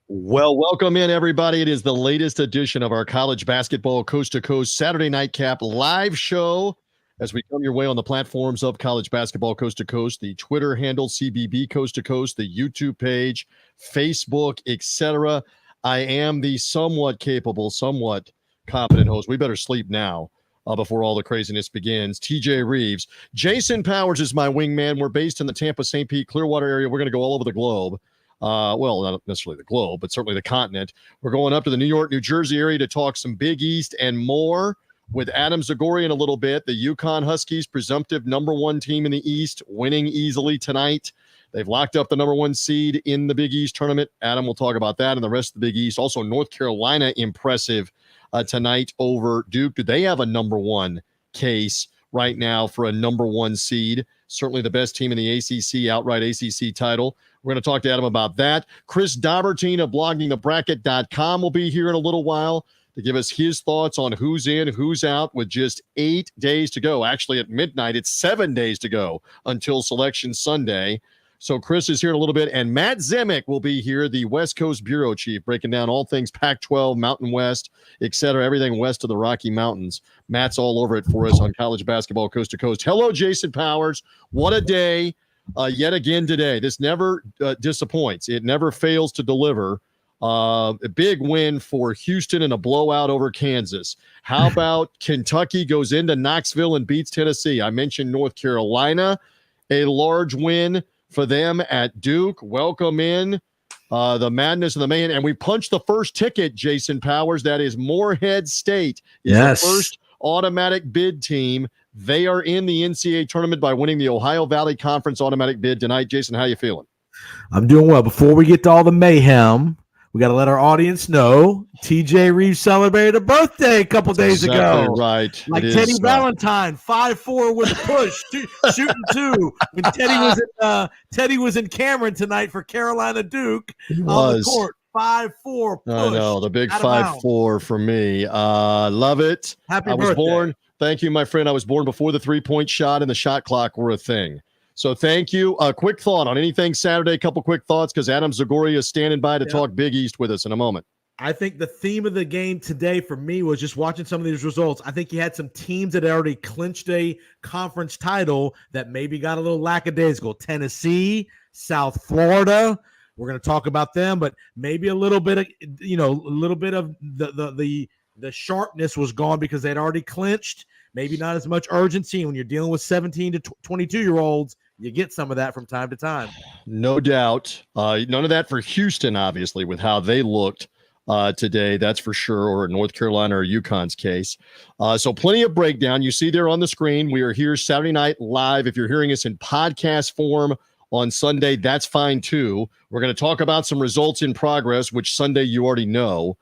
Well, welcome in, everybody. It is the latest edition of our college basketball coast to coast Saturday Nightcap live show as we come your way on the platforms of college basketball coast to coast, the Twitter handle CBB coast to coast, the YouTube page, Facebook, etc. I am the somewhat capable, somewhat competent host. We better sleep now before all the craziness begins. TJ Rives. Jason Powers is my wingman. We're based in the Tampa, St. Pete, Clearwater area. We're going to go all over the globe. Well, not necessarily the globe, but certainly the continent. We're going up to the New York, New Jersey area to talk some Big East and more with Adam Zagori in a little bit. The UConn Huskies, presumptive number one team in the East, winning easily tonight. They've locked up the number one seed in the Big East tournament. Adam will talk about that and the rest of the Big East. Also, North Carolina, impressive tonight over Duke. Do they have a number one case right now for a number one seed? Certainly the best team in the ACC, outright ACC title. We're going to talk to Adam about that. Chris Daubertine of bloggingthebracket.com will be here in a little while to give us his thoughts on who's in, who's out with just 8 days to go. Actually, at midnight, it's 7 days to go until Selection Sunday. So Chris is here in a little bit, and Matt Zemek will be here, the West Coast Bureau Chief, breaking down all things Pac-12, Mountain West, etc., everything west of the Rocky Mountains. Matt's all over it for us on college basketball coast to coast. Hello, Jason Powers. What a day yet again today. This never disappoints. It never fails to deliver. A big win for Houston and a blowout over Kansas. How about Kentucky goes into Knoxville and beats Tennessee? I mentioned North Carolina, a large win for them at Duke. Welcome in the madness and the mayhem. And we punched the first ticket, Jason Powers. That is Morehead State. Yes. The first automatic bid team. They are in the NCAA tournament by winning the Ohio Valley Conference automatic bid tonight. Jason, how you feeling? I'm doing well. Before we get to all the mayhem, we got to let our audience know TJ Rives celebrated a birthday a couple days ago. Right. Like Teddy Valentine, 5'4" with a push, shooting two. When Teddy was in Cameron tonight for Carolina Duke on the court. 5'4" push. I know, the big 5'4" for me. Love it. Happy birthday. Thank you, my friend. I was born before the three-point shot and the shot clock were a thing. So thank you. A quick thought on anything Saturday, a couple quick thoughts, because Adam Zagori is standing by to talk Big East with us in a moment. I think the theme of the game today for me was just watching some of these results. I think you had some teams that had already clinched a conference title that maybe got a little lackadaisical. Tennessee, South Florida. We're going to talk about them, but maybe a little bit of, the sharpness was gone because they'd already clinched. Maybe not as much urgency. And when you're dealing with 17 to 22-year-olds, you get some of that from time to time. No doubt. None of that for Houston, obviously, with how they looked today, that's for sure, or North Carolina or UConn's case. So plenty of breakdown. You see there on the screen. We are here Saturday night live. If you're hearing us in podcast form on Sunday, that's fine too. We're going to talk about some results in progress, which Sunday you already know.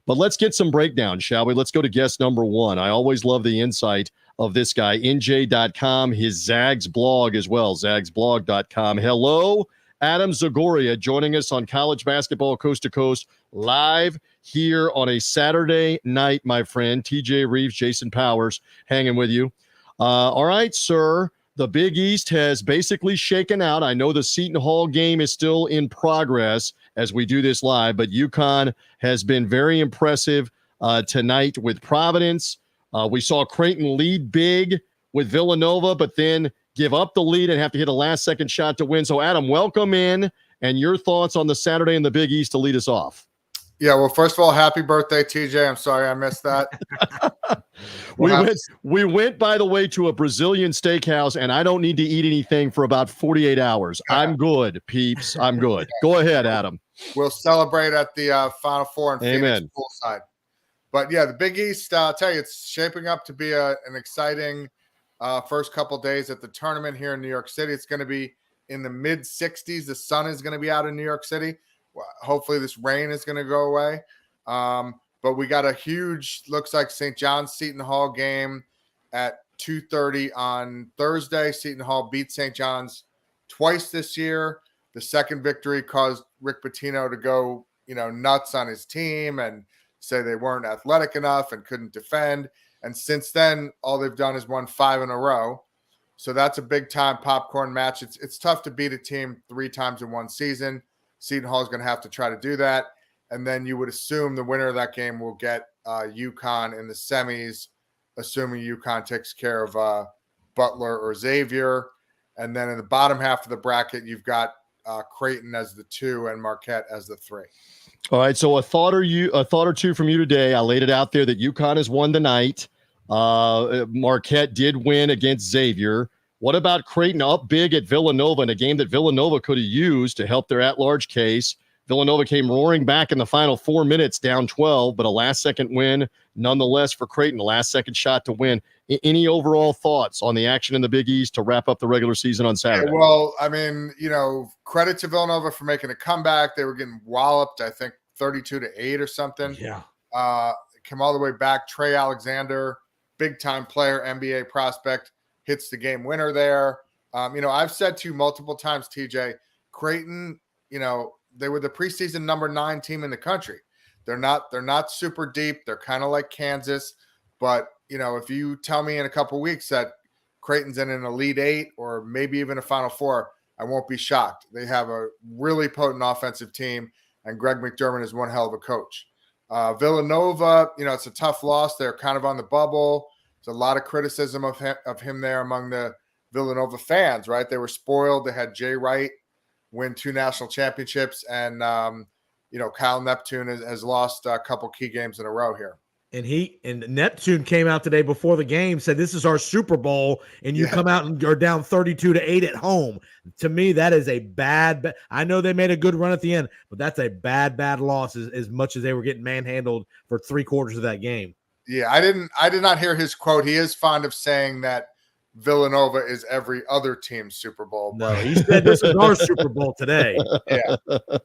But let's get some breakdown, shall we? Let's go to guest number one. I always love the insight of this guy, NJ.com, his Zags blog as well, zagsblog.com. Hello, Adam Zagoria, joining us on college basketball coast to coast live here on a Saturday night, my friend. TJ Rives, Jason Powers, hanging with you. All right, sir. The Big East has basically shaken out. I know the Seton Hall game is still in progress as we do this live, but UConn has been very impressive tonight with Providence. We saw Creighton lead big with Villanova, but then give up the lead and have to hit a last-second shot to win. So, Adam, welcome in, and your thoughts on the Saturday in the Big East to lead us off. Yeah, well, first of all, happy birthday, TJ. I'm sorry I missed that. We went, by the way, to a Brazilian steakhouse, and I don't need to eat anything for about 48 hours. I'm good, peeps. I'm good. Go ahead, Adam. We'll celebrate at the Final Four and Phoenix poolside. But, yeah, the Big East, I'll tell you, it's shaping up to be an exciting first couple days at the tournament here in New York City. It's going to be in the mid-60s. The sun is going to be out in New York City. Hopefully this rain is going to go away. But we got a huge, looks like St. John's Seton Hall game at 2:30 on Thursday. Seton Hall beat St. John's twice this year. The second victory caused Rick Pitino to go, nuts on his team and say they weren't athletic enough and couldn't defend. And since then, all they've done is won 5 in a row. So that's a big-time popcorn match. It's tough to beat a team 3 times in one season. Seton Hall is going to have to try to do that. And then you would assume the winner of that game will get UConn in the semis, assuming UConn takes care of Butler or Xavier. And then in the bottom half of the bracket, you've got Creighton as the 2 and Marquette as the 3. All right, so a thought or two from you today. I laid it out there that UConn has won tonight. Marquette did win against Xavier. What about Creighton up big at Villanova in a game that Villanova could have used to help their at-large case? Villanova came roaring back in the final 4 minutes, down 12, but a last-second win nonetheless for Creighton, a last-second shot to win. Any overall thoughts on the action in the Big East to wrap up the regular season on Saturday? Yeah, well, I mean, credit to Villanova for making a comeback. They were getting walloped, I think, 32-8 or something. Yeah. Come all the way back. Trey Alexander, big-time player, NBA prospect, hits the game winner there. I've said to you multiple times, TJ, Creighton, they were the preseason number 9 team in the country. They're not super deep. They're kind of like Kansas. But, if you tell me in a couple weeks that Creighton's in an Elite 8 or maybe even a Final 4, I won't be shocked. They have a really potent offensive team, and Greg McDermott is one hell of a coach. Villanova, it's a tough loss. They're kind of on the bubble. There's a lot of criticism of him there among the Villanova fans, right? They were spoiled. They had Jay Wright win 2 national championships, and Kyle Neptune has lost a couple key games in a row here. And Neptune came out today before the game, said this is our Super Bowl, and you come out and are down 32-8 at home. To me, that is a bad. I know they made a good run at the end, but that's a bad loss. As much as they were getting manhandled for 3/4 of that game. Yeah, I did not hear his quote. He is fond of saying that Villanova is every other team's Super Bowl. No, he said this is our Super Bowl today. Yeah.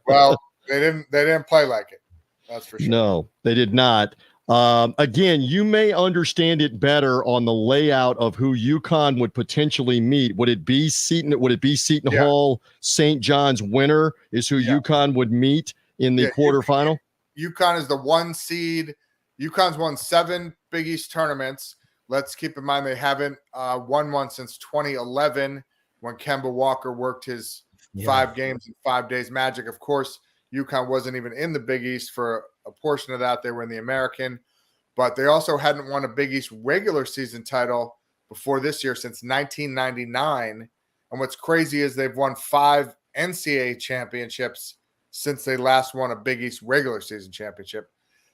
Well, they didn't play like it. That's for sure. No, they did not. Again, you may understand it better on the layout of who UConn would potentially meet. Would it be Seton? Hall? St. John's winner is who UConn would meet in the quarterfinal. UConn is the 1 seed. UConn's won 7 Big East tournaments. Let's keep in mind they haven't won one since 2011 when Kemba Walker worked his 5 games in 5 days magic. Of course, UConn wasn't even in the Big East for a portion of that. They were in the American, but they also hadn't won a Big East regular season title before this year since 1999. And what's crazy is they've won 5 NCAA championships since they last won a Big East regular season championship.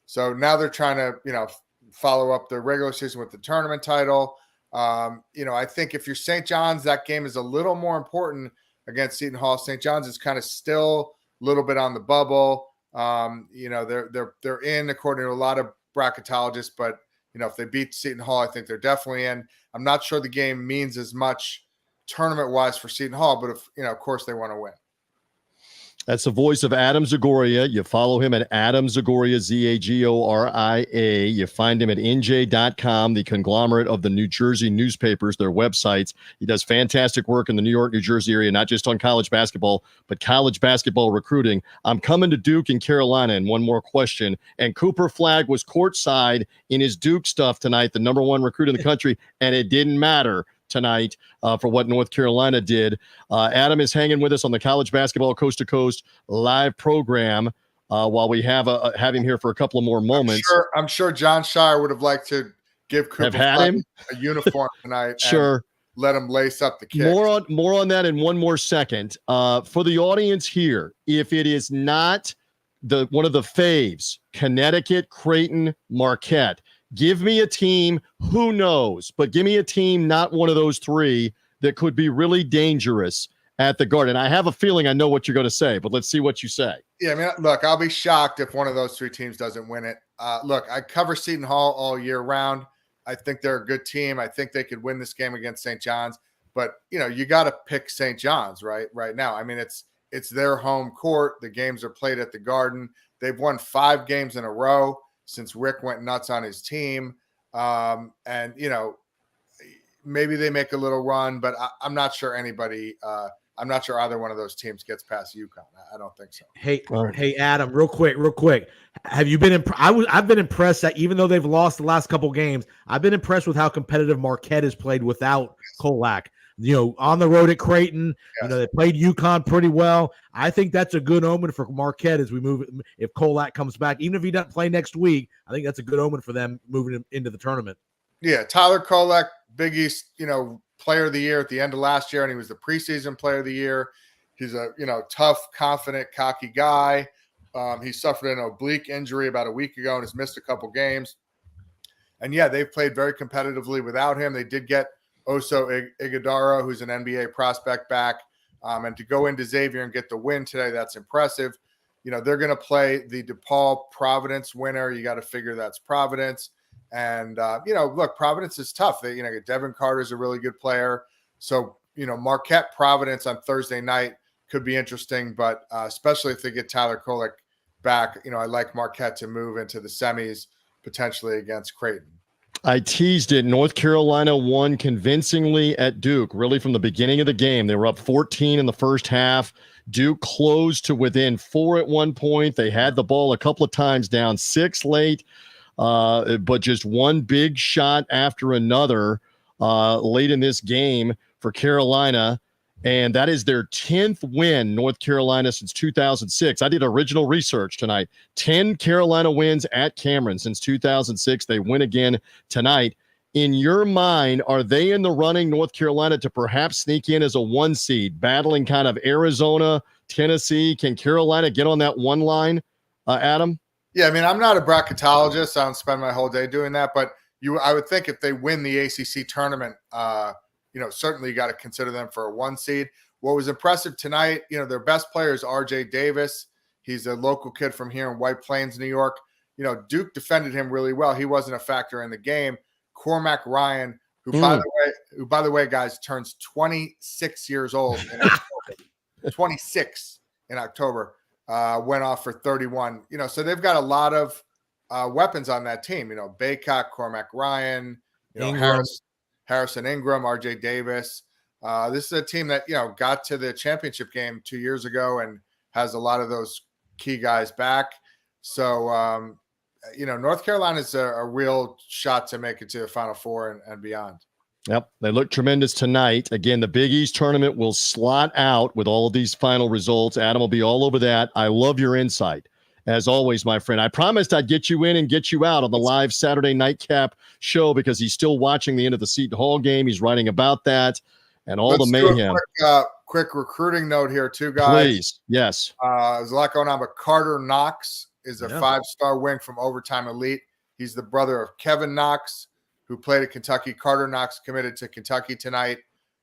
So now they're trying to, follow up the regular season with the tournament title. I think if you're St. John's, that game is a little more important against Seton Hall. St. John's is kind of still a little bit on the bubble. They're in according to a lot of bracketologists, but if they beat Seton Hall, I think they're definitely in. I'm not sure the game means as much tournament-wise for Seton Hall, but of course they want to win. That's the voice of Adam Zagoria. You follow him at Adam Zagoria, Zagoria. You find him at NJ.com, the conglomerate of the New Jersey newspapers, their websites. He does fantastic work in the New York, New Jersey area, not just on college basketball, but college basketball recruiting. I'm coming to Duke in Carolina, and one more question. And Cooper Flagg was courtside in his Duke stuff tonight, the number 1 recruit in the country, and it didn't matter tonight for what North Carolina did. Adam is hanging with us on the College Basketball Coast to Coast live program while we have him here for a couple of more moments. I'm sure John Shire would have liked to give Cooper a uniform tonight. Sure. Let him lace up the kicks. More on that in one more second. For the audience here, if it is not one of the faves, Connecticut, Creighton, Marquette, give me a team, who knows, but give me a team, not one of those 3, that could be really dangerous at the Garden. I have a feeling I know what you're going to say, but let's see what you say. Yeah, I mean, look, I'll be shocked if one of those 3 teams doesn't win it. Look, I cover Seton Hall all year round. I think they're a good team. I think they could win this game against St. John's. But, you got to pick St. John's right now. I mean, it's their home court. The games are played at the Garden. They've won 5 games in a row since Rick went nuts on his team. And, maybe they make a little run, but I'm not sure I'm not sure either one of those teams gets past UConn. I don't think so. Hey, Adam, real quick. Have you been I've been impressed that even though they've lost the last couple games, I've been impressed with how competitive Marquette has played without Kolak. on the road at Creighton. Yes. They played UConn pretty well. I think that's a good omen for Marquette as we move. If Kolak comes back, even if he doesn't play next week, I think that's a good omen for them moving into the tournament. Yeah, Tyler Kolek, Big East, player of the year at the end of last year, and he was the preseason player of the year. He's a tough, confident, cocky guy. He suffered an oblique injury about a week ago and has missed a couple games. And yeah, they've played very competitively without him. They did get Oso Ighodaro, who's an NBA prospect, back. And to go into Xavier and get the win today, that's impressive. They're going to play the DePaul Providence winner. You got to figure that's Providence. And, look, Providence is tough. They, Devin Carter's a really good player. So, Marquette Providence on Thursday night could be interesting, but especially if they get Tyler Kolek back, I like Marquette to move into the semis potentially against Creighton. I teased it. North Carolina won convincingly at Duke, really from the beginning of the game. They were up 14 in the first half. Duke closed to within 4 at one point. They had the ball a couple of times, down 6 late, but just one big shot after another late in this game for Carolina. And that is their 10th win, North Carolina, since 2006. I did original research tonight. 10 Carolina wins at Cameron since 2006. They win again tonight. In your mind, are they in the running, North Carolina, to perhaps sneak in as a 1 seed, battling kind of Arizona, Tennessee? Can Carolina get on that one line, Adam? Yeah, I'm not a bracketologist. I don't spend my whole day doing that. But I would think if they win the ACC tournament, certainly you got to consider them for a 1 seed. What was impressive tonight, their best player is RJ Davis. He's a local kid from here in White Plains, New York. Duke defended him really well. He wasn't a factor in the game. Cormac Ryan, who by the way, guys, turns 26 years old in October. 26 in October, went off for 31. So they've got a lot of weapons on that team. Baycott, Cormac Ryan, Harrison Ingram, RJ Davis. This is a team that, got to the championship game 2 years ago and has a lot of those key guys back. So, North Carolina is a real shot to make it to the Final Four and beyond. Yep, they look tremendous tonight. Again, the Big East tournament will slot out with all of these final results. Adam will be all over that. I love your insight. As always, my friend, I promised I'd get you in and get you out on the live Saturday Nightcap show because he's still watching the end of the Seton Hall game. He's writing about that and all the mayhem. Quick recruiting note here, too, guys. Please, yes. There's a lot going on, but Carter Knox is a 5-star wing from Overtime Elite. He's the brother of Kevin Knox, who played at Kentucky. Carter Knox committed to Kentucky tonight,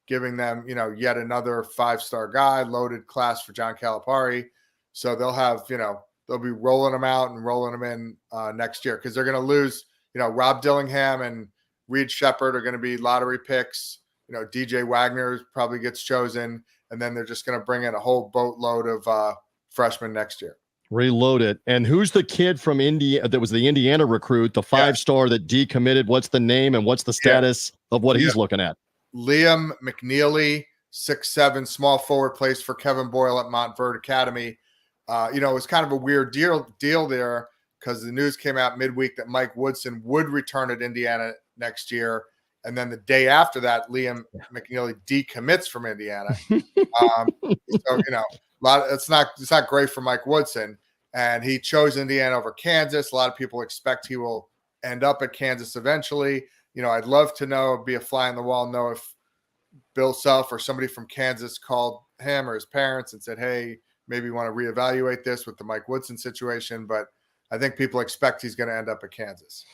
giving them, yet another 5-star guy, loaded class for John Calipari. So they'll have, they'll be rolling them out and rolling them in next year because they're going to lose, Rob Dillingham and Reed Shepard are going to be lottery picks. DJ Wagner probably gets chosen, and then they're just going to bring in a whole boatload of freshmen next year. Reload it. And who's the kid from India that was the Indiana recruit, the 5-star that decommitted? What's the name and what's the status of what he's looking at? Liam McNeely, 6'7", small forward, plays for Kevin Boyle at Montverde Academy. It was kind of a weird deal there because the news came out midweek that Mike Woodson would return at Indiana next year. And then the day after that, Liam McNeely decommits from Indiana. It's not great for Mike Woodson. And he chose Indiana over Kansas. A lot of people expect he will end up at Kansas eventually. I'd love to know, be a fly on the wall, know if Bill Self or somebody from Kansas called him or his parents and said, hey, maybe you want to reevaluate this with the Mike Woodson situation. But I think people expect he's going to end up at Kansas.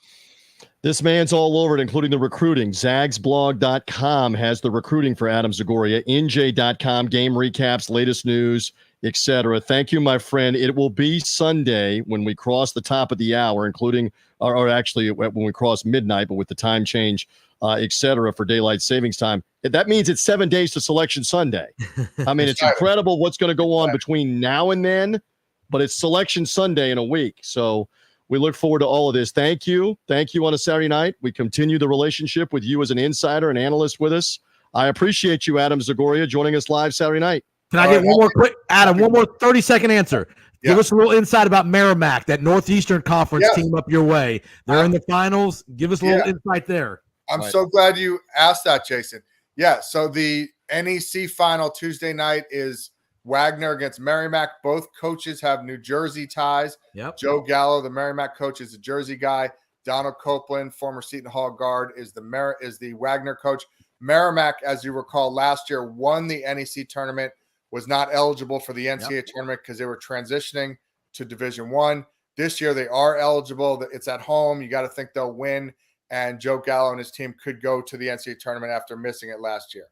This man's all over it, including the recruiting. Zagsblog.com has the recruiting for Adam Zagoria. NJ.com, game recaps, latest news, etc. Thank you, my friend. It will be Sunday when we cross the top of the hour, including, or actually when we cross midnight, but with the time change, etc. for daylight savings time. That means it's 7 days to Selection Sunday. I mean, it's incredible what's going to go on between now and then, but it's Selection Sunday in a week. So we look forward to all of this. Thank you. Thank you on a Saturday night. We continue the relationship with you as an insider and analyst with us. I appreciate you, Adam Zagoria, joining us live Saturday night. Can I get one more quick, Adam, one more 30-second answer? Yeah. Give us a little insight about Merrimack, that Northeastern Conference team up your way. They're in the finals. Give us a little insight there. I'm so glad you asked that, Jason. Yeah, so the NEC final Tuesday night is Wagner against Merrimack. Both coaches have New Jersey ties. Yep. Joe Gallo, the Merrimack coach, is a Jersey guy. Donald Copeland, former Seton Hall guard, is the Wagner coach. Merrimack, as you recall, last year won the NEC tournament, was not eligible for the NCAA tournament because they were transitioning to Division I. This year they are eligible. It's at home. You got to think they'll win. And Joe Gallo and his team could go to the NCAA tournament after missing it last year.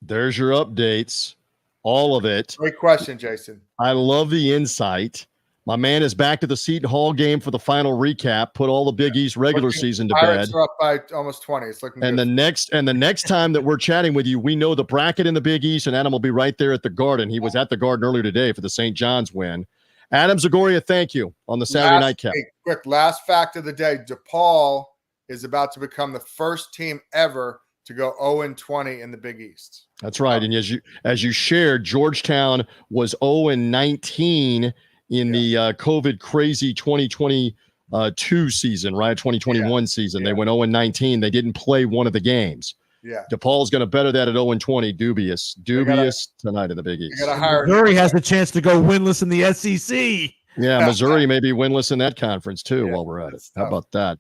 There's your updates, all of it. Great question, Jason. I love the insight. My man is back to the Seton Hall game for the final recap. Put all the Big East regular season to Pirates bed. are up by almost 20. It's looking and good. the next time that we're chatting with you, we know the bracket in the Big East, and Adam will be right there at the Garden. He was at the Garden earlier today for the St. John's win. Adam Zagoria, thank you on the Saturday Nightcap. Quick last fact of the day: DePaul is about to become the first team ever to go 0-20 in the Big East. That's right. And as you shared, Georgetown was 0-19 in the COVID crazy 2022 season, right? 2021 season. They went 0-19. They didn't play one of the games. Yeah. DePaul's going to better that at 0-20. Dubious tonight in the Big East. Missouri has the chance to go winless in the SEC. Yeah, Missouri may be winless in that conference too while we're at it. How about that?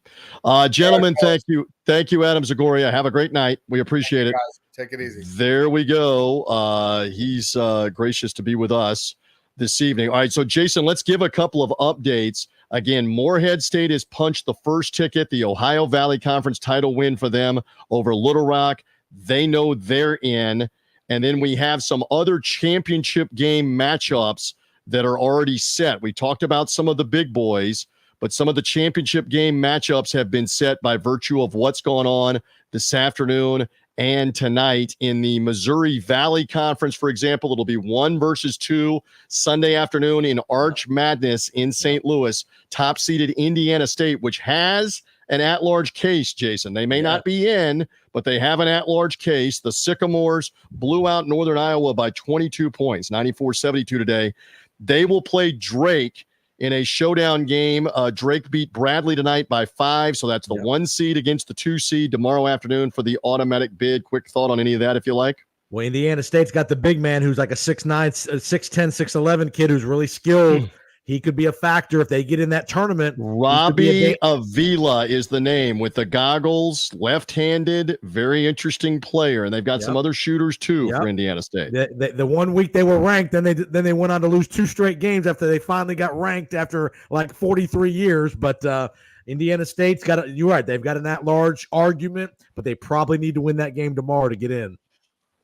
Gentlemen, thank you. Thank you, Adam Zagoria. Have a great night. We appreciate it. Guys. Take it easy. There we go. He's gracious to be with us this evening. All right, so Jason, let's give a couple of updates. Again, Morehead State has punched the first ticket, the Ohio Valley Conference title win for them over Little Rock. They know they're in. And then we have some other championship game matchups that are already set. We talked about some of the big boys, but some of the championship game matchups have been set by virtue of what's going on this afternoon and tonight in the Missouri Valley Conference. For example, it'll be 1 versus 2 Sunday afternoon in Arch Madness in St. Louis. Top-seeded Indiana State, which has an at-large case, Jason. They may not be in, but they have an at-large case. The Sycamores blew out Northern Iowa by 22 points, 94-72 today. They will play Drake in a showdown game. Drake beat Bradley tonight by 5, so that's the 1 seed against the 2 seed tomorrow afternoon for the automatic bid. Quick thought on any of that, if you like? Well, Indiana State's got the big man who's like a 6'9", 6'10", 6'11" kid who's really skilled. He could be a factor if they get in that tournament. Robbie Avila is the name with the goggles, left-handed, very interesting player. And they've got some other shooters too for Indiana State. The 1 week they were ranked, then they went on to lose 2 straight games after they finally got ranked after like 43 years. But Indiana State's you're right, they've got an at-large argument, but they probably need to win that game tomorrow to get in.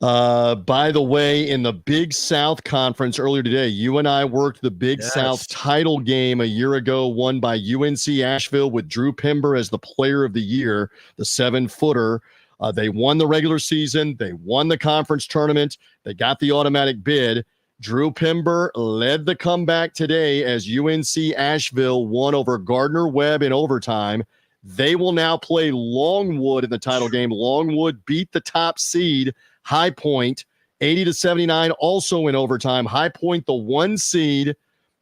By the way, in the Big South Conference earlier today, you and I worked the Big South title game a year ago, won by UNC Asheville with Drew Pember as the player of the year, the 7-footer. They won the regular season. They won the conference tournament. They got the automatic bid. Drew Pember led the comeback today as UNC Asheville won over Gardner-Webb in overtime. They will now play Longwood in the title game. Longwood beat the top seed, High Point, 80-79, also in overtime. High Point, the 1 seed,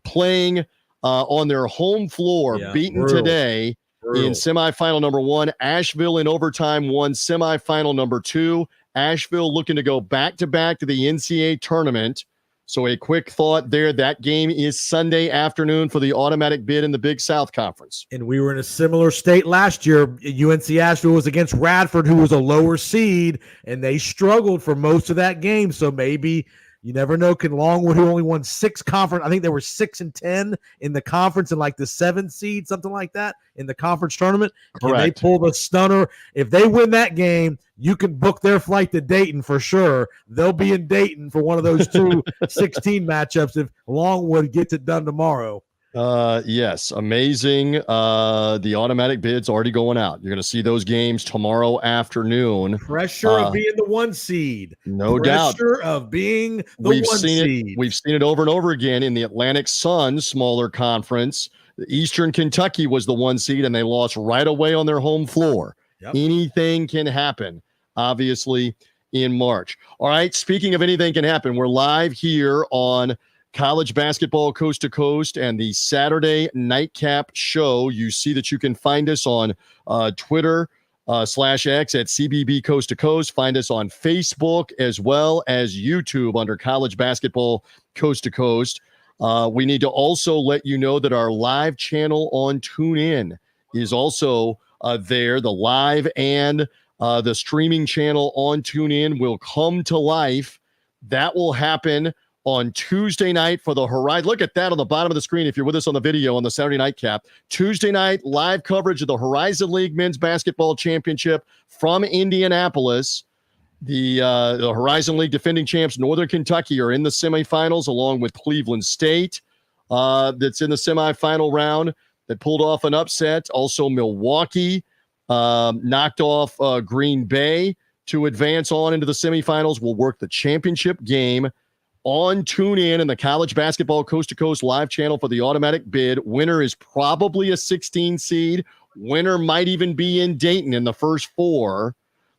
playing on their home floor, beaten today in semifinal number 1. Asheville in overtime won semifinal number 2. Asheville looking to go back-to-back to the NCAA tournament. So a quick thought there. That game is Sunday afternoon for the automatic bid in the Big South Conference. And we were in a similar state last year. UNC Asheville was against Radford, who was a lower seed, and they struggled for most of that game. So maybe you never know. Can Longwood, who only won 6 conference, I think they were 6-10 in the conference and like the 7 seed, something like that, in the conference tournament. Can they pull the stunner? If they win that game, you can book their flight to Dayton for sure. They'll be in Dayton for one of those 2 16 matchups if Longwood gets it done tomorrow. Yes, amazing. The automatic bid's already going out. You're going to see those games tomorrow afternoon. Pressure of being the 1 seed. No doubt. Pressure of being the 1 seed. We've seen it over and over again in the Atlantic Sun smaller conference. Eastern Kentucky was the 1 seed, and they lost right away on their home floor. Anything can happen, obviously, in March. All right, speaking of anything can happen, we're live here on College Basketball Coast to Coast and the Saturday Nightcap Show. You see that you can find us on Twitter, /X at CBB Coast to Coast. Find us on Facebook as well as YouTube under College Basketball Coast to Coast. We need to also let you know that our live channel on TuneIn is also there. The live and the streaming channel on TuneIn will come to life. That will happen on Tuesday night for the Horizon. Look at that on the bottom of the screen if you're with us on the video on the Saturday Nightcap. Tuesday night live coverage of the Horizon League Men's Basketball Championship from Indianapolis. The Horizon League defending champs, Northern Kentucky, are in the semifinals along with Cleveland State. That's in the semifinal round that pulled off an upset. Also, Milwaukee knocked off Green Bay to advance on into the semifinals. We'll work the championship game on TuneIn and the College Basketball Coast to Coast live channel for the automatic bid. Winner is probably a 16 seed. Winner might even be in Dayton in the first four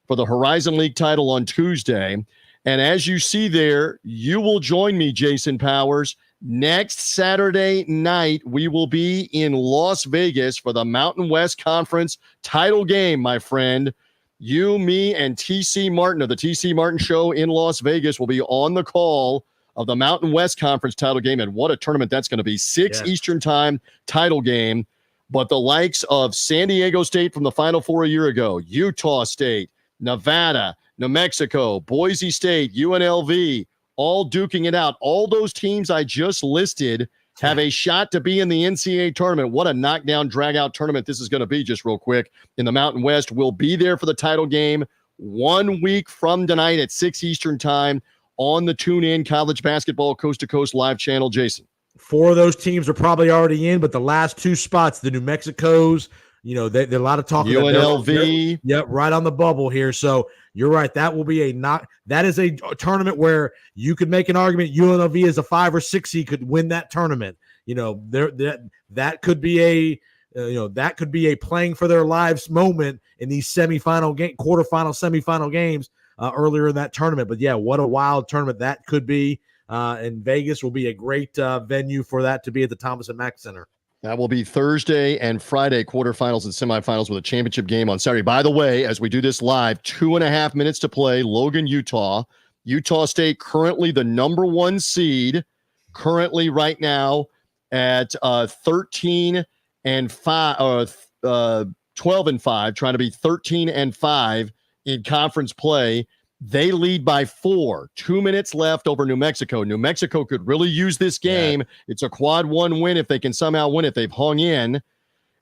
for the Horizon League title on Tuesday. And as you see there, you will join me, Jason Powers. Next Saturday night, we will be in Las Vegas for the Mountain West Conference title game, my friend. You, me, and TC Martin of the TC Martin Show in Las Vegas will be on the call of the Mountain West Conference title game. And what a tournament that's going to be. 6 Eastern time title game. But the likes of San Diego State from the Final Four a year ago, Utah State, Nevada, New Mexico, Boise State, UNLV, all duking it out. All those teams I just listed have a shot to be in the NCAA tournament. What a knockdown, drag-out tournament this is going to be, just real quick. In the Mountain West, we'll be there for the title game 1 week from tonight at 6 Eastern time on the TuneIn College Basketball Coast to Coast live channel. Jason. 4 of those teams are probably already in, but the last 2 spots, the New Mexicos, you know, there's a lot of talk. UNLV. Yep, right on the bubble here. So you're right. That will be that is a tournament where you could make an argument UNLV as a 5 or 6 seed could win that tournament. You know, that could be a playing for their lives moment in these quarterfinal, semifinal games earlier in that tournament. But yeah, what a wild tournament that could be. And Vegas will be a great venue for that to be at the Thomas and Mack Center. That will be Thursday and Friday quarterfinals and semifinals with a championship game on Saturday. By the way, as we do this live, 2.5 minutes to play. Logan, Utah. Utah State currently the number 1 seed, currently right now at 13 and 5, 12 and 5, trying to be 13 and 5 in conference play. They lead by 4. 2 minutes left over New Mexico. New Mexico could really use this game. Yeah. It's a quad 1 win if they can somehow win it. They've hung in.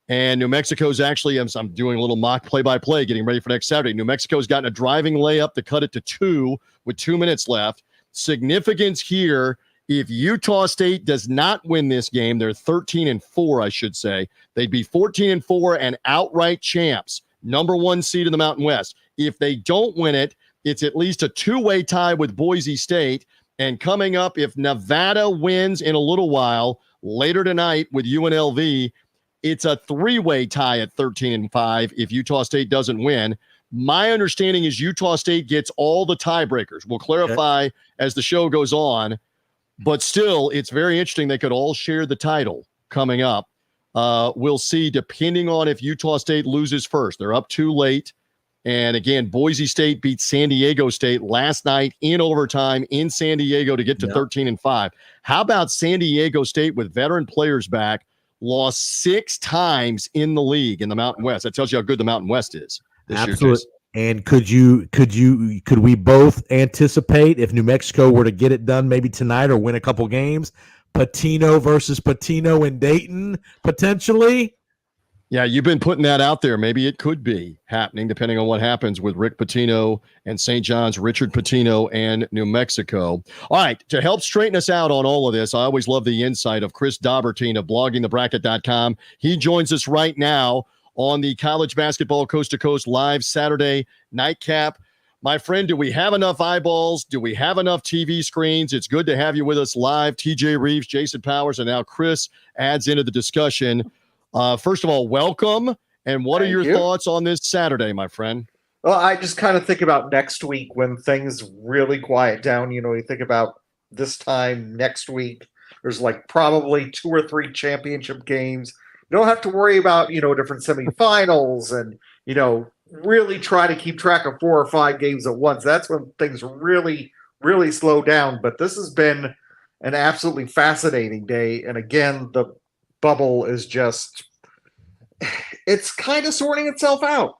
And New Mexico's actually, I'm doing a little mock play-by-play, getting ready for next Saturday. New Mexico's gotten a driving layup to cut it to 2 with 2 minutes left. Significance here, if Utah State does not win this game, they're 13 and 4, I should say. They'd be 14 and 4 and outright champs, number 1 seed in the Mountain West. If they don't win it, it's at least a 2-way tie with Boise State. And coming up, if Nevada wins in a little while, later tonight with UNLV, it's a 3-way tie at 13 and 5 if Utah State doesn't win. My understanding is Utah State gets all the tiebreakers. We'll clarify as the show goes on. But still, it's very interesting. They could all share the title coming up. We'll see, depending on if Utah State loses first. They're up too late. And again, Boise State beat San Diego State last night in overtime in San Diego to get to 13 and 5. How about San Diego State with veteran players back, lost 6 times in the league in the Mountain West? That tells you how good the Mountain West is this Absolutely. Year. And could we both anticipate if New Mexico were to get it done maybe tonight or win a couple games, Patino versus Patino in Dayton potentially? Yeah, you've been putting that out there. Maybe it could be happening depending on what happens with Rick Pitino and St. John's, Richard Pitino, and New Mexico. All right, to help straighten us out on all of this, I always love the insight of Chris Daubertine of bloggingthebracket.com. He joins us right now on the College Basketball Coast to Coast live Saturday Nightcap. My friend, do we have enough eyeballs? Do we have enough TV screens? It's good to have you with us live. TJ Rives, Jason Powers, and now Chris adds into the discussion. First of all, welcome. And what are your thoughts on this Saturday, my friend? Well, I just kind of think about next week when things really quiet down. You know, you think about this time next week, there's like probably 2 or 3 championship games. You don't have to worry about, different semifinals and, really try to keep track of 4 or 5 games at once. That's when things really, really slow down. But this has been an absolutely fascinating day. And again, the bubble is just, it's kind of sorting itself out.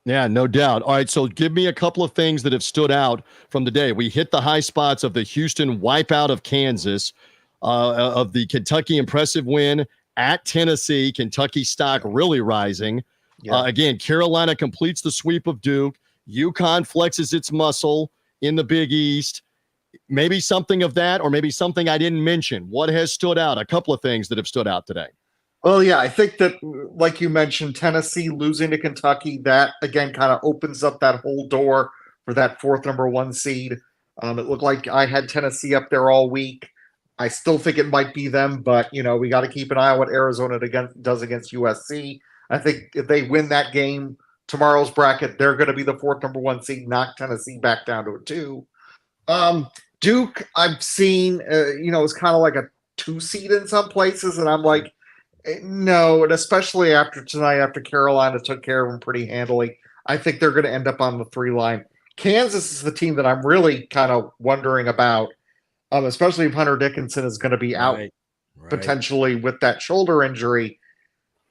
Yeah, no doubt. All right, so give me a couple of things that have stood out from the day. We hit the high spots of the Houston wipeout of Kansas, of the Kentucky impressive win at Tennessee. Kentucky stock really rising. Yeah. Again, Carolina completes the sweep of Duke. UConn flexes its muscle in the Big East. Maybe something of that, or maybe something I didn't mention. What has stood out? A couple of things that have stood out today. Well, yeah, I think that, like you mentioned, Tennessee losing to Kentucky, that again kind of opens up that whole door for that 4th number 1 seed. It looked like I had Tennessee up there all week. I still think it might be them, but we got to keep an eye on what Arizona does against USC. I think if they win that game, tomorrow's bracket, they're going to be the 4th number 1 seed, knock Tennessee back down to a 2. Duke, I've seen, is kind of like a 2 seed in some places, and I'm like, no, and especially after tonight, after Carolina took care of them pretty handily, I think they're going to end up on the 3 line. Kansas is the team that I'm really kind of wondering about, especially if Hunter Dickinson is going to be out potentially with that shoulder injury.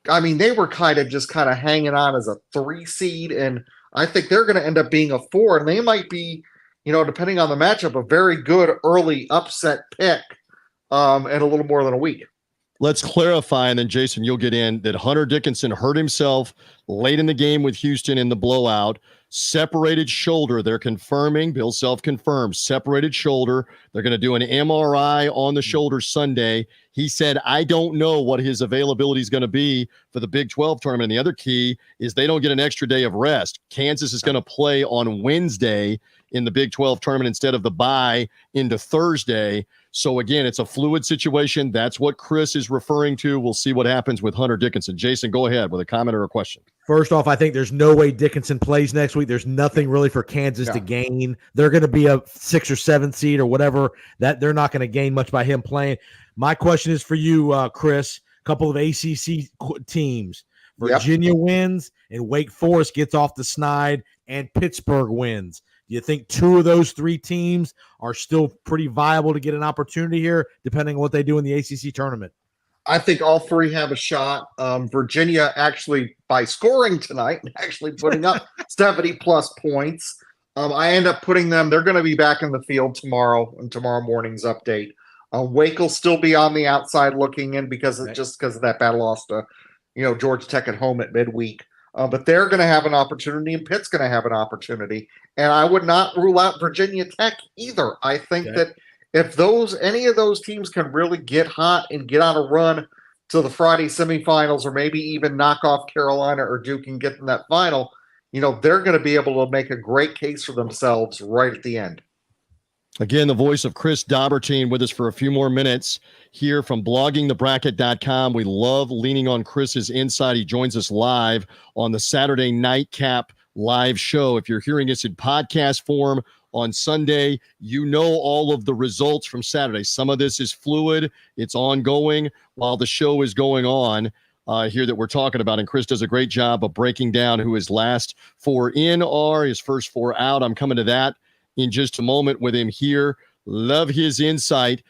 I mean, they were kind of hanging on as a 3 seed, and I think they're going to end up being a 4, and they might be, depending on the matchup, a very good early upset pick in a little more than a week. Let's clarify, and then Jason, you'll get in, that Hunter Dickinson hurt himself late in the game with Houston in the blowout. Separated shoulder. They're confirming. Bill Self confirms separated shoulder. They're going to do an MRI on the shoulder Sunday. He said, I don't know what his availability is going to be for the Big 12 tournament. And the other key is they don't get an extra day of rest. Kansas is going to play on Wednesday in the Big 12 tournament instead of the bye into Thursday. So, again, it's a fluid situation. That's what Chris is referring to. We'll see what happens with Hunter Dickinson. Jason, go ahead with a comment or a question. First off, I think there's no way Dickinson plays next week. There's nothing really for Kansas to gain. They're going to be a 6 or 7 seed or whatever. That they're not going to gain much by him playing. My question is for you, Chris. A couple of ACC teams. Virginia wins and Wake Forest gets off the snide and Pittsburgh wins. Do you think 2 of those 3 teams are still pretty viable to get an opportunity here, depending on what they do in the ACC tournament? I think all 3 have a shot. Virginia actually, by scoring tonight, actually putting up 70-plus points. I end up putting them, they're going to be back in the field tomorrow in tomorrow morning's update. Wake will still be on the outside looking in because of that bad loss to Georgia Tech at home at midweek. But they're going to have an opportunity, and Pitt's going to have an opportunity. And I would not rule out Virginia Tech either. I think that if any of those teams can really get hot and get on a run to the Friday semifinals, or maybe even knock off Carolina or Duke and get in that final, they're going to be able to make a great case for themselves right at the end. Again, the voice of Chris Daubertine with us for a few more minutes here from bloggingthebracket.com. We love leaning on Chris's insight. He joins us live on the Saturday NightCap live show. If you're hearing us in podcast form on Sunday, you know all of the results from Saturday. Some of this is fluid. It's ongoing while the show is going on here that we're talking about. And Chris does a great job of breaking down who his last 4 in are, his first 4 out. I'm coming to that in just a moment with him here. Love his insight.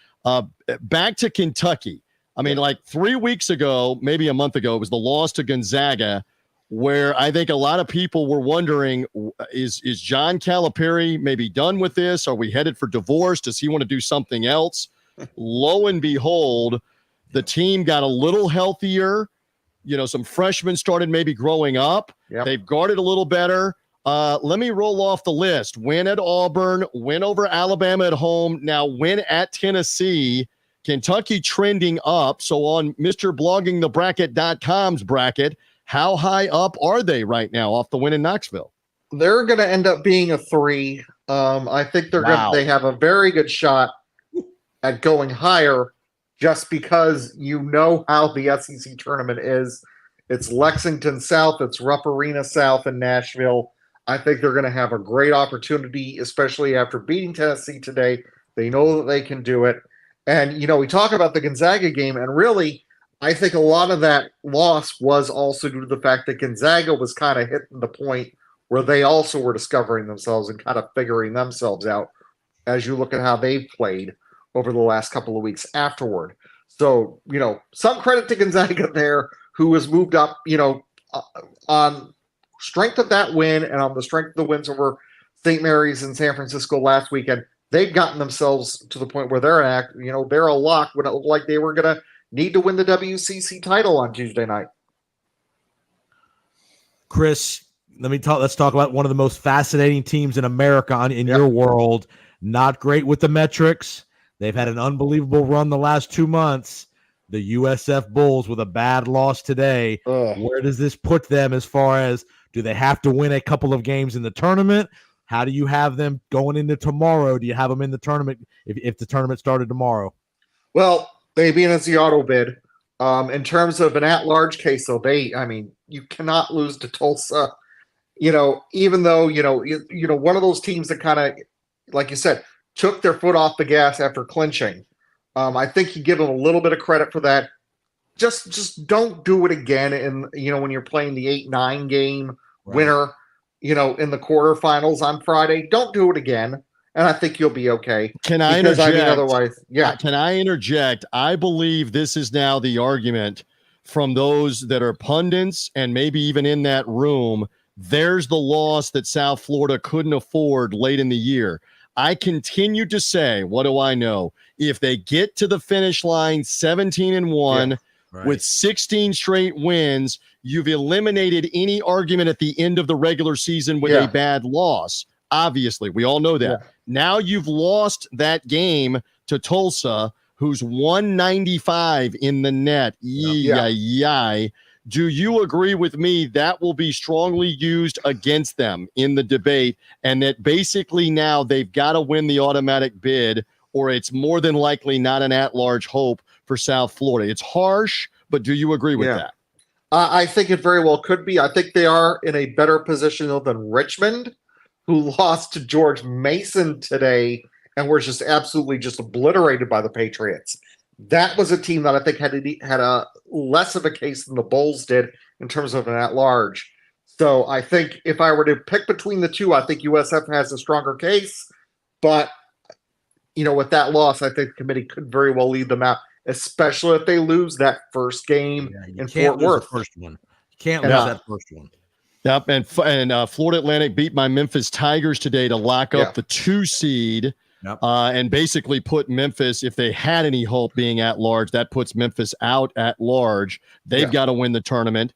Back to Kentucky. I mean, like 3 weeks ago, maybe a month ago, it was the loss to Gonzaga, where I think a lot of people were wondering, is John Calipari maybe done with this? Are we headed for divorce? Does he want to do something else? Lo and behold, the team got a little healthier. Some freshmen started maybe growing up. Yep. They've guarded a little better. Let me roll off the list. Win at Auburn, win over Alabama at home, now win at Tennessee. Kentucky trending up. So on MrBloggingTheBracket.com's bracket, how high up are they right now off the win in Knoxville? They're going to end up being a 3. I think they have a very good shot at going higher, just because how the SEC tournament is. It's Lexington South, it's Rupp Arena South in Nashville. I think they're going to have a great opportunity, especially after beating Tennessee today. They know that they can do it. And, we talk about the Gonzaga game, and really, I think a lot of that loss was also due to the fact that Gonzaga was kind of hitting the point where they also were discovering themselves and kind of figuring themselves out as you look at how they've played over the last couple of weeks afterward. So, some credit to Gonzaga there, who has moved up, on strength of that win and on the strength of the wins over St. Mary's and San Francisco last weekend. They've gotten themselves to the point where they're a lock when it looked like they were going to need to win the WCC title on Tuesday night. Chris, let's talk about one of the most fascinating teams in America in your world. Not great with the metrics. They've had an unbelievable run the last 2 months. The USF Bulls with a bad loss today. Where does this put them as far as, do they have to win a couple of games in the tournament? How do you have them going into tomorrow? Do you have them in the tournament if the tournament started tomorrow? Well, they being as the auto bid. In terms of an at-large case, though, you cannot lose to Tulsa. Even though, one of those teams that kind of, like you said, took their foot off the gas after clinching. I think you give them a little bit of credit for that. Just don't do it again when you're playing the 8-9 game winner, in the quarterfinals on Friday. Don't do it again. And I think you'll be okay. Can I interject? Otherwise, yeah. Can I interject? I believe this is now the argument from those that are pundits and maybe even in that room. There's the loss that South Florida couldn't afford late in the year. I continue to say, what do I know? If they get to the finish line 17-1 with 16 straight wins, you've eliminated any argument at the end of the regular season with a bad loss. Obviously, we all know that. Yeah. Now you've lost that game to Tulsa, who's 195 in the net. Do you agree with me that will be strongly used against them in the debate, and that basically now they've got to win the automatic bid, or it's more than likely not an at-large hope for South Florida? It's harsh, but do you agree with that? I think it very well could be. I think they are in a better position than Richmond, who lost to George Mason today and were just absolutely obliterated by the Patriots. That was a team that I think had a less of a case than the Bulls did in terms of an at-large. So I think if I were to pick between the two, I think USF has a stronger case. But, with that loss, I think the committee could very well lead them out, especially if they lose that first game in Fort Worth. First one. You can't lose that first one. Yep, and Florida Atlantic beat my Memphis Tigers today to lock up the 2 seed. Yep. And basically put Memphis, if they had any hope being at large, that puts Memphis out at large. They've got to win the tournament.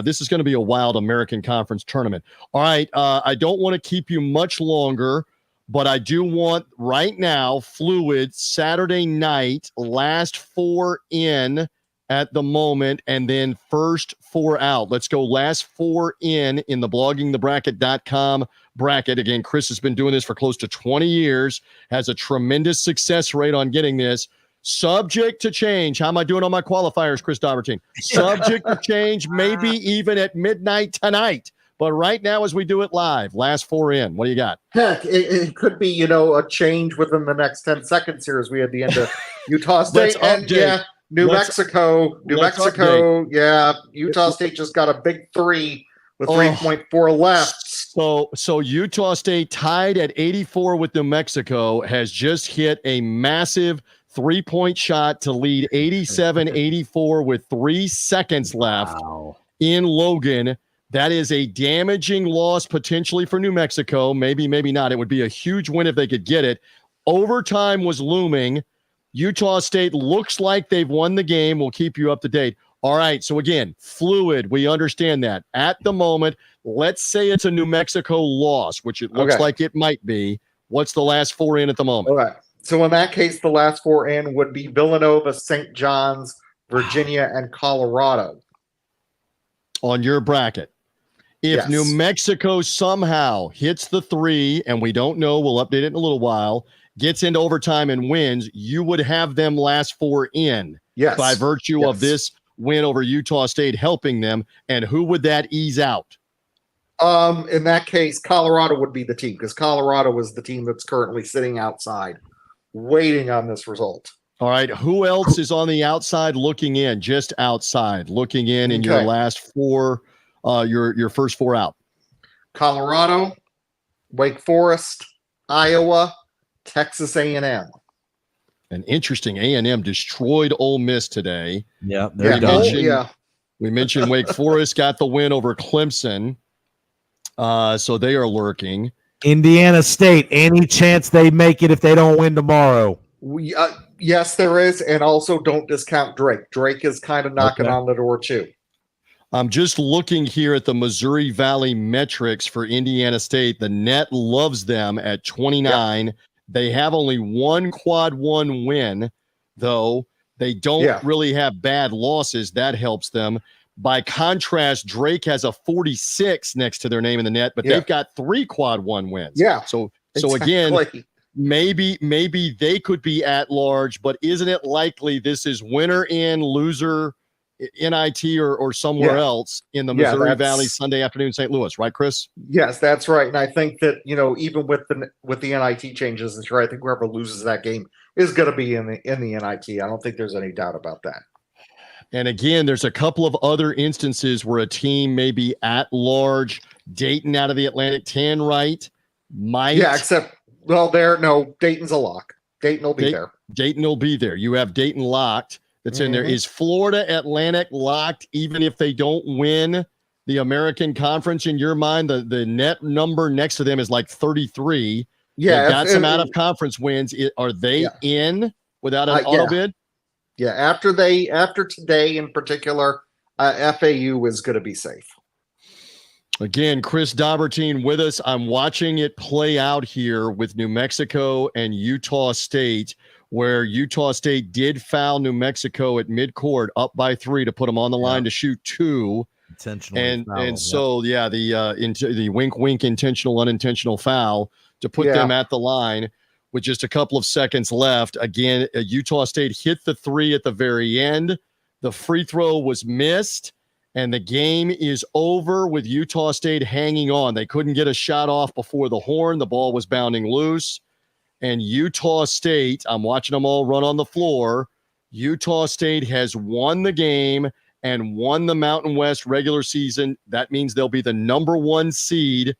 This is going to be a wild American Conference tournament. All right, I don't want to keep you much longer, but I do want right now, fluid, Saturday night, last 4 in at the moment, and then first 4 out. Let's go last 4 in the bloggingthebracket.com bracket. Again, Chris has been doing this for close to 20 years, has a tremendous success rate on getting this. Subject to change. How am I doing on my qualifiers, Chris Daubertine? Subject to change, maybe even at midnight tonight. But right now, as we do it live, last 4 in. What do you got? Heck, it could be, a change within the next 10 seconds here as we at the end of Utah State. And New Mexico. Utah State just got a big 3 with 3.4 left. So Utah State, tied at 84 with New Mexico, has just hit a massive 3-point shot to lead 87-84 with 3 seconds left in Logan. That is a damaging loss potentially for New Mexico. Maybe not. It would be a huge win if they could get it. Overtime was looming. Utah State looks like they've won the game. We'll keep you up to date. All right, so again, fluid, we understand that. At the moment, let's say it's a New Mexico loss, which it looks like it might be. What's the last 4 in at the moment? Okay, so in that case, the last 4 in would be Villanova, St. John's, Virginia, and Colorado. On your bracket. If New Mexico somehow hits the 3, and we don't know, we'll update it in a little while, gets into overtime and wins, you would have them last 4 in. Yes. By virtue of this win over Utah State helping them. And who would that ease out? In that case, Colorado would be the team, because Colorado is the team that's currently sitting outside waiting on this result. All right. Who else is on the outside looking in? Just outside looking in your last four, your first four out. Colorado, Wake Forest, Iowa, Texas A&M. An interesting A&M destroyed Ole Miss today. Yeah, they're done. We mentioned Wake Forest got the win over Clemson. So they are lurking. Indiana State, any chance they make it if they don't win tomorrow? Yes, there is. And also don't discount Drake. Drake is kind of knocking on the door too. I'm just looking here at the Missouri Valley metrics for Indiana State. The net loves them at 29. Yep. They have only one quad one win, though. They don't really have bad losses. That helps them. By contrast, Drake has a 46 next to their name in the net, but they've got 3 quad one wins. Yeah. So again, maybe they could be at large, but isn't it likely this is winner in, loser NIT or somewhere else in the Missouri Valley Sunday afternoon, St. Louis, right, Chris? Yes, that's right. And I think that, even with the NIT changes this year, I think whoever loses that game is going to be in the NIT. I don't think there's any doubt about that. And again, there's a couple of other instances where a team may be at large. Dayton out of the Atlantic 10, right? Except, Dayton's a lock. Dayton will be there. Dayton will be there. You have Dayton locked. That's in there. Is Florida Atlantic locked even if they don't win the American Conference in your mind? The net number next to them is like 33. Yeah. They've got some out of conference wins. Are they in without an auto bid? Yeah. After today in particular, FAU is going to be safe. Again, Chris Daubertine with us. I'm watching it play out here with New Mexico and Utah State, where Utah State did foul New Mexico at midcourt up by 3 to put them on the line to shoot 2. Intentionally the wink intentional unintentional foul to put them at the line with just a couple of seconds left. Again, Utah State hit the 3 at the very end. The free throw was missed, and the game is over with Utah State hanging on. They couldn't get a shot off before the horn. The ball was bounding loose. And Utah State, I'm watching them all run on the floor. Utah State has won the game and won the Mountain West regular season. That means they'll be the number 1 seed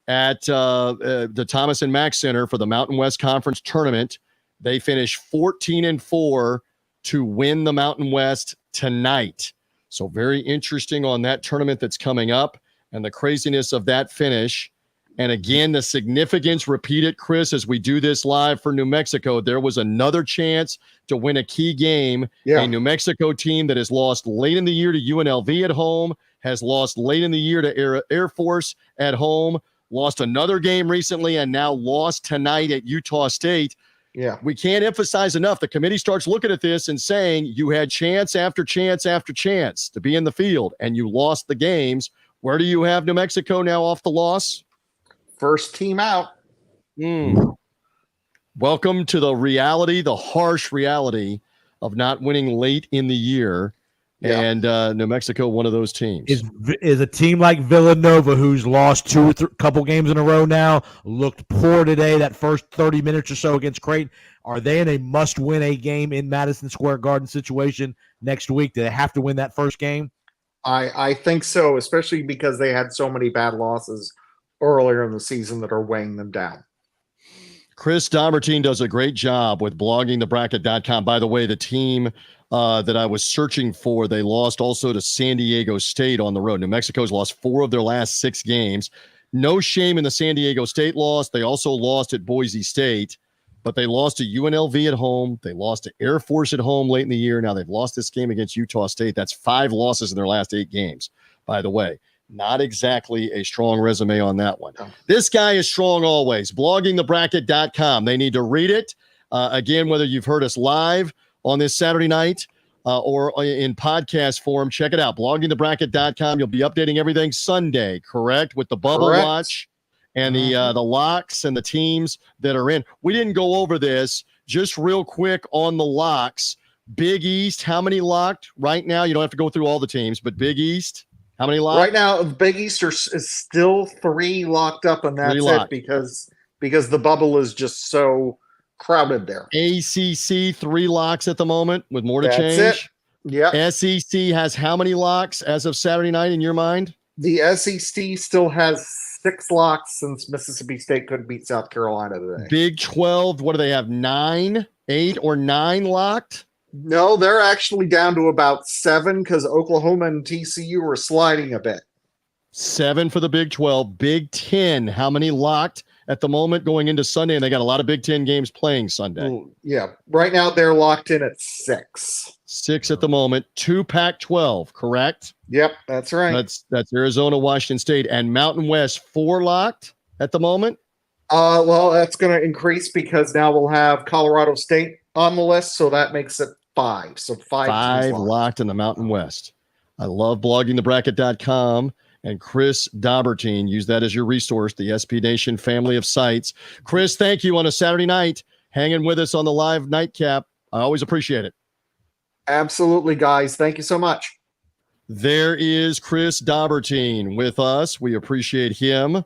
at the Thomas and Mack Center for the Mountain West Conference tournament. They finish 14-4 to win the Mountain West tonight. So very interesting on that tournament that's coming up and the craziness of that finish. And again, the significance, repeat it, Chris, as we do this live for New Mexico, there was another chance to win a key game. A New Mexico team that has lost late in the year to UNLV at home, has lost late in the year to Air Force at home, lost another game recently, and now lost tonight at Utah State. Yeah. We can't emphasize enough. The committee starts looking at this and saying you had chance after chance after chance to be in the field, and you lost the games. Where do you have New Mexico now off the loss? First team out. Welcome to the reality, the harsh reality of not winning late in the year. And New Mexico, one of those teams. Is a team like Villanova, who's lost couple games in a row now, looked poor today, that first 30 minutes or so against Creighton. Are they in a must-win a game in Madison Square Garden situation next week? Do they have to win that first game? I think so, especially because they had so many bad losses earlier in the season that are weighing them down. Chris Daubertine does a great job with bloggingthebracket.com. By the way, the team that I was searching for, they lost also to San Diego State on the road. New Mexico's lost 4 of their last 6 games. No shame in the San Diego State loss. They also lost at Boise State, but they lost to UNLV at home. They lost to Air Force at home late in the year. Now they've lost this game against Utah State. That's 5 losses in their last 8 games, by the way. Not exactly a strong resume on that one. This guy is strong always. Bloggingthebracket.com. They need to read it. Again, whether you've heard us live on this Saturday night or in podcast form, check it out. Bloggingthebracket.com. You'll be updating everything Sunday, correct? With the bubble watch and the locks and the teams that are in. We didn't go over this. Just real quick on the locks. Big East, how many locked right now? You don't have to go through all the teams, but Big East. How many locked? Right now, Big East is still 3 locked up, and that's it because the bubble is just so crowded there. ACC 3 locks at the moment with more to That's change. it. Yeah. SEC has how many locks as of Saturday night in your mind? The SEC still has 6 locks since Mississippi State couldn't beat South Carolina today. Big 12, what do they have? 9, 8, or 9 locked? No, they're actually down to about 7 because Oklahoma and TCU were sliding a bit. 7 for the Big 12. Big 10, how many locked at the moment going into Sunday? And they got a lot of Big 10 games playing Sunday. Ooh, yeah, right now they're locked in at 6. 6 at the moment. 2 Pac-12, correct? Yep, that's right. That's Arizona, Washington State, and Mountain West 4 locked at the moment. Well, that's going to increase because now we'll have Colorado State on the list, so that makes it 5. So 5 locked in the Mountain West. I love bloggingthebracket.com and Chris Daubertine. Use that as your resource, the SB Nation family of sites. Chris, thank you on a Saturday night, hanging with us on the live nightcap. I always appreciate it. Absolutely, guys. Thank you so much. There is Chris Daubertine with us. We appreciate him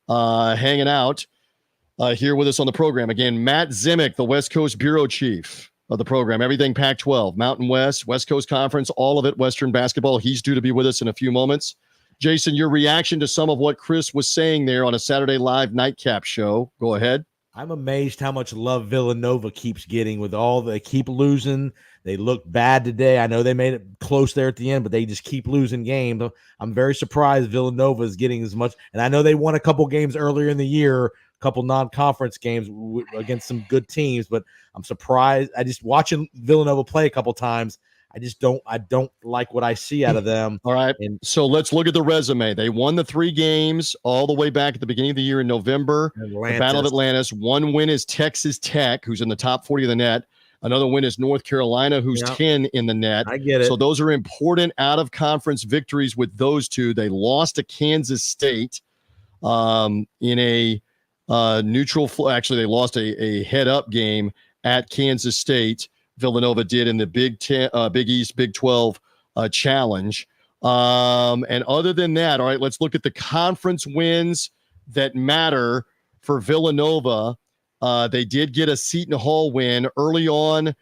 hanging out here with us on the program. Again, Matt Zimick, the West Coast Bureau Chief of the program. Everything Pac-12, Mountain West, West Coast Conference, all of it, Western basketball. He's due to be with us in a few moments. Jason, your reaction to some of what Chris was saying there on a Saturday Live Nightcap show. Go ahead. I'm amazed how much love Villanova keeps getting with they keep losing. They look bad today. I know they made it close there at the end, but they just keep losing games. I'm very surprised Villanova is getting as much. And I know they won a couple games earlier in the year, a couple non-conference games against some good teams, but I'm surprised. I just watching Villanova play a couple times. I don't like what I see out of them. All right. And so let's look at the resume. They won the 3 games all the way back at the beginning of the year in November. The Battle of Atlantis. 1 win is Texas Tech, who's in the top 40 of the net. Another win is North Carolina, who's 10 in the net. I get it. So those are important out-of-conference victories with those two. They lost to Kansas State in a neutral. Actually, they lost a head-up game at Kansas State. Villanova did in the Big East, Big 12 challenge. And other than that, all right, let's look at the conference wins that matter for Villanova. They did get a Seton Hall win early on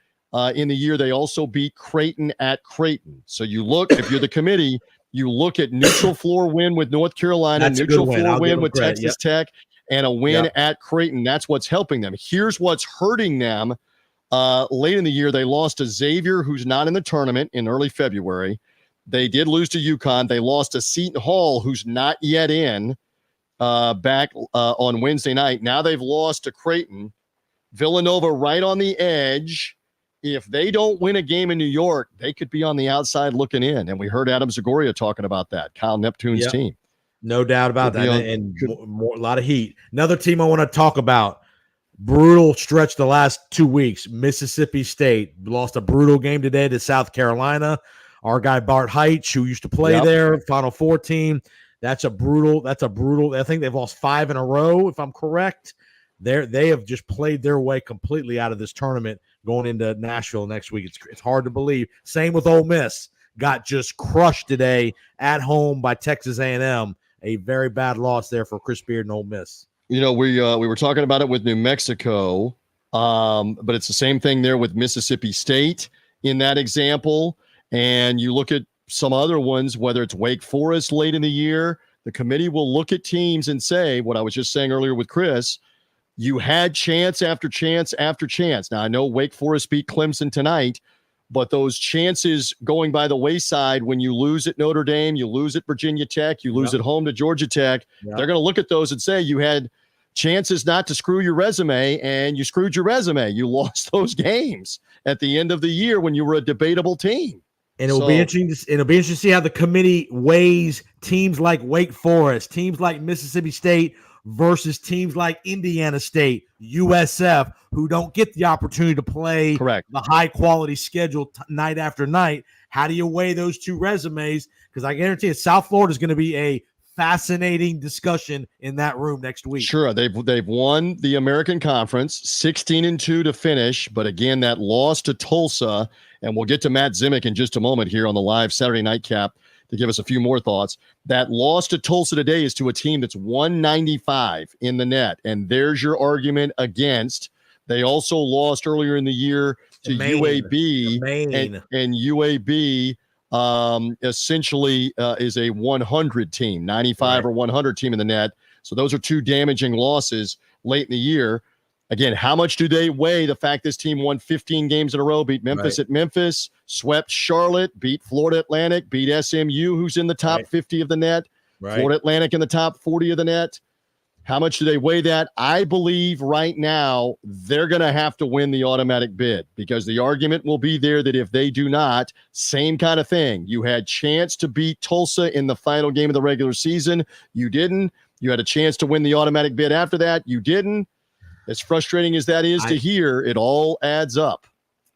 in the year. They also beat Creighton at Creighton. So you look, if you're the committee, you look at neutral floor win with North Carolina, neutral floor win with Texas Tech, and a win at Creighton. That's what's helping them. Here's what's hurting them. Late in the year, they lost to Xavier, who's not in the tournament in early February. They did lose to UConn. They lost to Seton Hall, who's not yet in, back on Wednesday night. Now they've lost to Creighton. Villanova right on the edge. If they don't win a game in New York, they could be on the outside looking in. And we heard Adam Zagoria talking about that, Kyle Neptune's team. No doubt about that. And a lot of heat. Another team I want to talk about. Brutal stretch the last 2 weeks. Mississippi State lost a brutal game today to South Carolina. Our guy Bart Heitch, who used to play there, Final Four team. That's a brutal. I think they've lost 5 in a row, if I'm correct. They have just played their way completely out of this tournament going into Nashville next week. It's hard to believe. Same with Ole Miss. Got just crushed today at home by Texas A&M. A very bad loss there for Chris Beard and Ole Miss. You know, we were talking about it with New Mexico, but it's the same thing there with Mississippi State in that example. And you look at some other ones, whether it's Wake Forest late in the year, the committee will look at teams and say, what I was just saying earlier with Chris, you had chance after chance after chance. Now, I know Wake Forest beat Clemson tonight, but those chances going by the wayside when you lose at Notre Dame, you lose at Virginia Tech, you lose at home to Georgia Tech, they're going to look at those and say you had chances not to screw your resume, and you screwed your resume. You lost those games at the end of the year when you were a debatable team. And it'll be interesting to see how the committee weighs teams like Wake Forest, teams like Mississippi State versus teams like Indiana State, USF, who don't get the opportunity to play the high-quality schedule night after night. How do you weigh those two resumes? Because I guarantee you South Florida is going to be a fascinating discussion in that room next week. Sure, they've won the American Conference, 16-2 to finish, but again, that loss to Tulsa, and we'll get to Matt Zimick in just a moment here on the live Saturday Nightcap to give us a few more thoughts. That loss to Tulsa today is to a team that's 195 in the net, and there's your argument against They also lost earlier in the year to UAB, and UAB essentially is a 100 team, 95 or 100 team in the net. So those are two damaging losses late in the year. Again, how much do they weigh the fact this team won 15 games in a row, beat Memphis at Memphis, swept Charlotte, beat Florida Atlantic, beat SMU, who's in the top 50 of the net, Florida Atlantic in the top 40 of the net? How much do they weigh that? I believe right now they're going to have to win the automatic bid, because the argument will be there that if they do not, same kind of thing. You had chance to beat Tulsa in the final game of the regular season. You didn't. You had a chance to win the automatic bid after that. You didn't. As frustrating as that is to hear, it all adds up.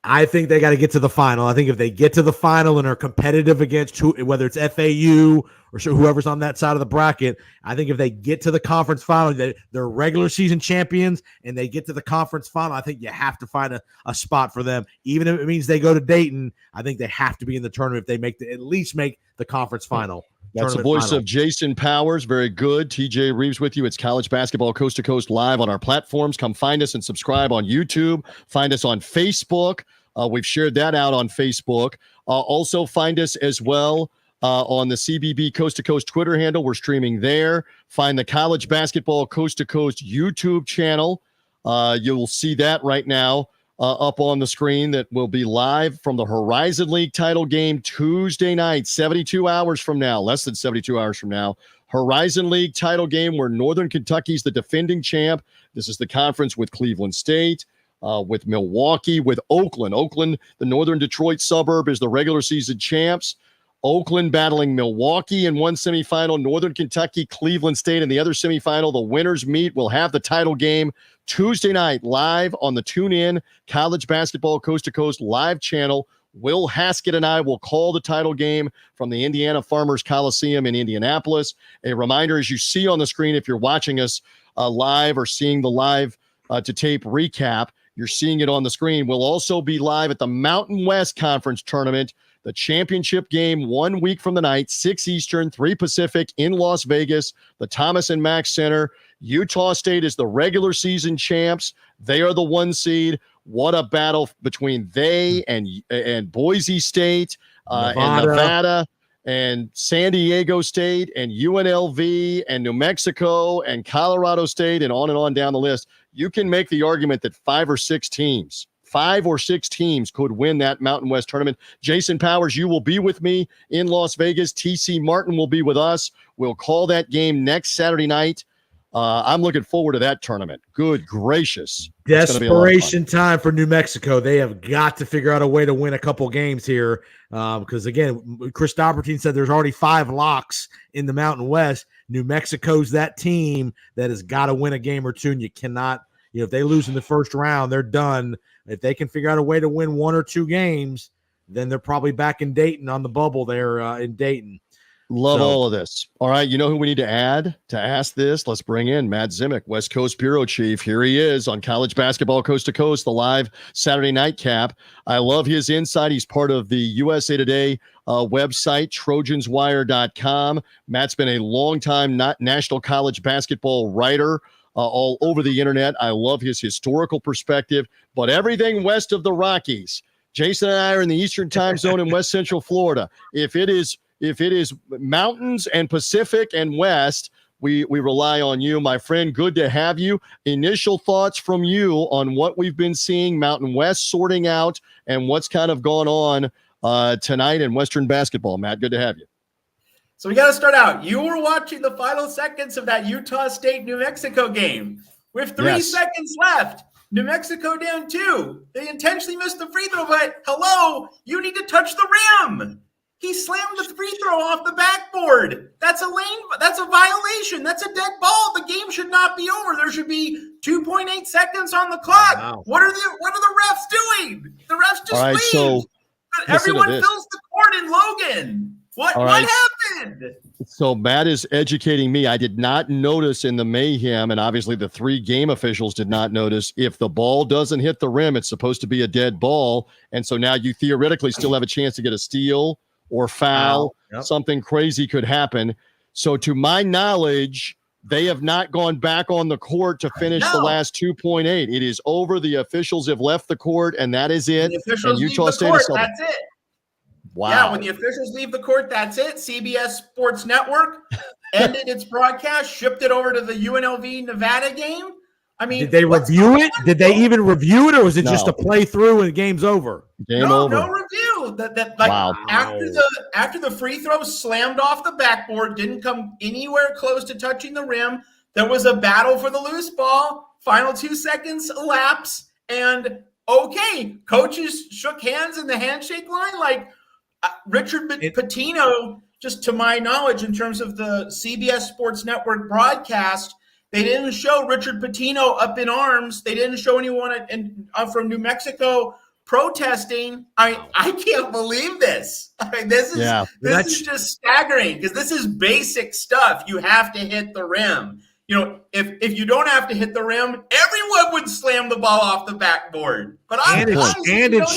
I think they got to get to the final. I think if they get to the final and are competitive against whether it's FAU or whoever's on that side of the bracket, I think if they get to the conference final, they're regular season champions and they get to the conference final, I think you have to find a spot for them. Even if it means they go to Dayton, I think they have to be in the tournament if they at least make the conference final. That's the voice of Jason Powers. Very good. TJ Rives with you. It's College Basketball Coast to Coast live on our platforms. Come find us and subscribe on YouTube. Find us on Facebook. We've shared that out on Facebook. Also find us as well on the CBB Coast to Coast Twitter handle. We're streaming there. Find the College Basketball Coast to Coast YouTube channel. You'll see that right now up on the screen. That will be live from the Horizon League title game Tuesday night, 72 hours from now, less than 72 hours from now. Horizon League title game where Northern Kentucky's the defending champ. This is the conference with Cleveland State, with Milwaukee, with Oakland. Oakland, the northern Detroit suburb, is the regular season champs. Oakland battling Milwaukee in one semifinal, Northern Kentucky, Cleveland State in the other semifinal. The winners meet. We'll have the title game Tuesday night live on the TuneIn College Basketball Coast to Coast live channel. Will Haskett and I will call the title game from the Indiana Farmers Coliseum in Indianapolis. A reminder, as you see on the screen, if you're watching us live or seeing the live to tape recap, you're seeing it on the screen. We'll also be live at the Mountain West Conference Tournament, the championship game 1 week from the night, 6 Eastern, 3 Pacific in Las Vegas, the Thomas and Mack Center. Utah State is the regular season champs. They are the 1 seed. What a battle between they and Boise State and Nevada and San Diego State and UNLV and New Mexico and Colorado State and on down the list. You can make the argument that 5 or 6 teams could win that Mountain West tournament. Jason Powers, you will be with me in Las Vegas. TC Martin will be with us. We'll call that game next Saturday night. I'm looking forward to that tournament. Good gracious. Desperation time for New Mexico. They have got to figure out a way to win a couple games here. Because again, Chris Dobbertine said there's already 5 locks in the Mountain West. New Mexico's that team that has got to win a game or two, and you cannot, if they lose in the first round, they're done. If they can figure out a way to win 1 or 2 games, then they're probably back in Dayton on the bubble there in Dayton. Love all of this. All right, you know who we need to add to ask this? Let's bring in Matt Zimick, West Coast Bureau Chief. Here he is on College Basketball Coast to Coast, the live Saturday nightcap. I love his insight. He's part of the USA Today website, trojanswire.com. Matt's been a longtime national college basketball writer all over the internet. I love his historical perspective, but everything west of the Rockies. Jason and I are in the Eastern time zone in West Central Florida. If it is mountains and Pacific and West, we rely on you, my friend. Good to have you. Initial thoughts from you on what we've been seeing Mountain West sorting out and what's kind of gone on tonight in Western basketball. Matt, good to have you. So we got to start out. You were watching the final seconds of that Utah State-New Mexico game with 3 seconds left. New Mexico down 2. They intentionally missed the free throw, but hello, you need to touch the rim. He slammed the free throw off the backboard. That's a violation. That's a dead ball. The game should not be over. There should be 2.8 seconds on the clock. Wow. What are the refs doing? The refs just leave. So everyone fills the court in Logan. What happened? So Matt is educating me. I did not notice in the mayhem, and obviously the 3 game officials did not notice, if the ball doesn't hit the rim, it's supposed to be a dead ball. And so now you theoretically still have a chance to get a steal or foul. Something crazy could happen. So to my knowledge, They have not gone back on the court to finish the last 2.8. It is over. The officials have left the court, and that is it. When the officials and Utah leave the State court, is that's it. Wow. Yeah, when the officials leave the court, that's it. CBS Sports Network ended its broadcast, shipped it over to the UNLV Nevada game. I mean, did they review it? Did they even review it, or was it just a playthrough and the game's over? Game over. No review. Wow. After the free throw slammed off the backboard, didn't come anywhere close to touching the rim. There was a battle for the loose ball. Final 2 seconds elapse, and coaches shook hands in the handshake line. Richard Pitino, just to my knowledge, in terms of the CBS Sports Network broadcast, they didn't show Richard Pitino up in arms. They didn't show anyone from New Mexico protesting. I can't believe this. This is just staggering, because this is basic stuff. You have to hit the rim. If you don't have to hit the rim, everyone would slam the ball off the backboard. But it's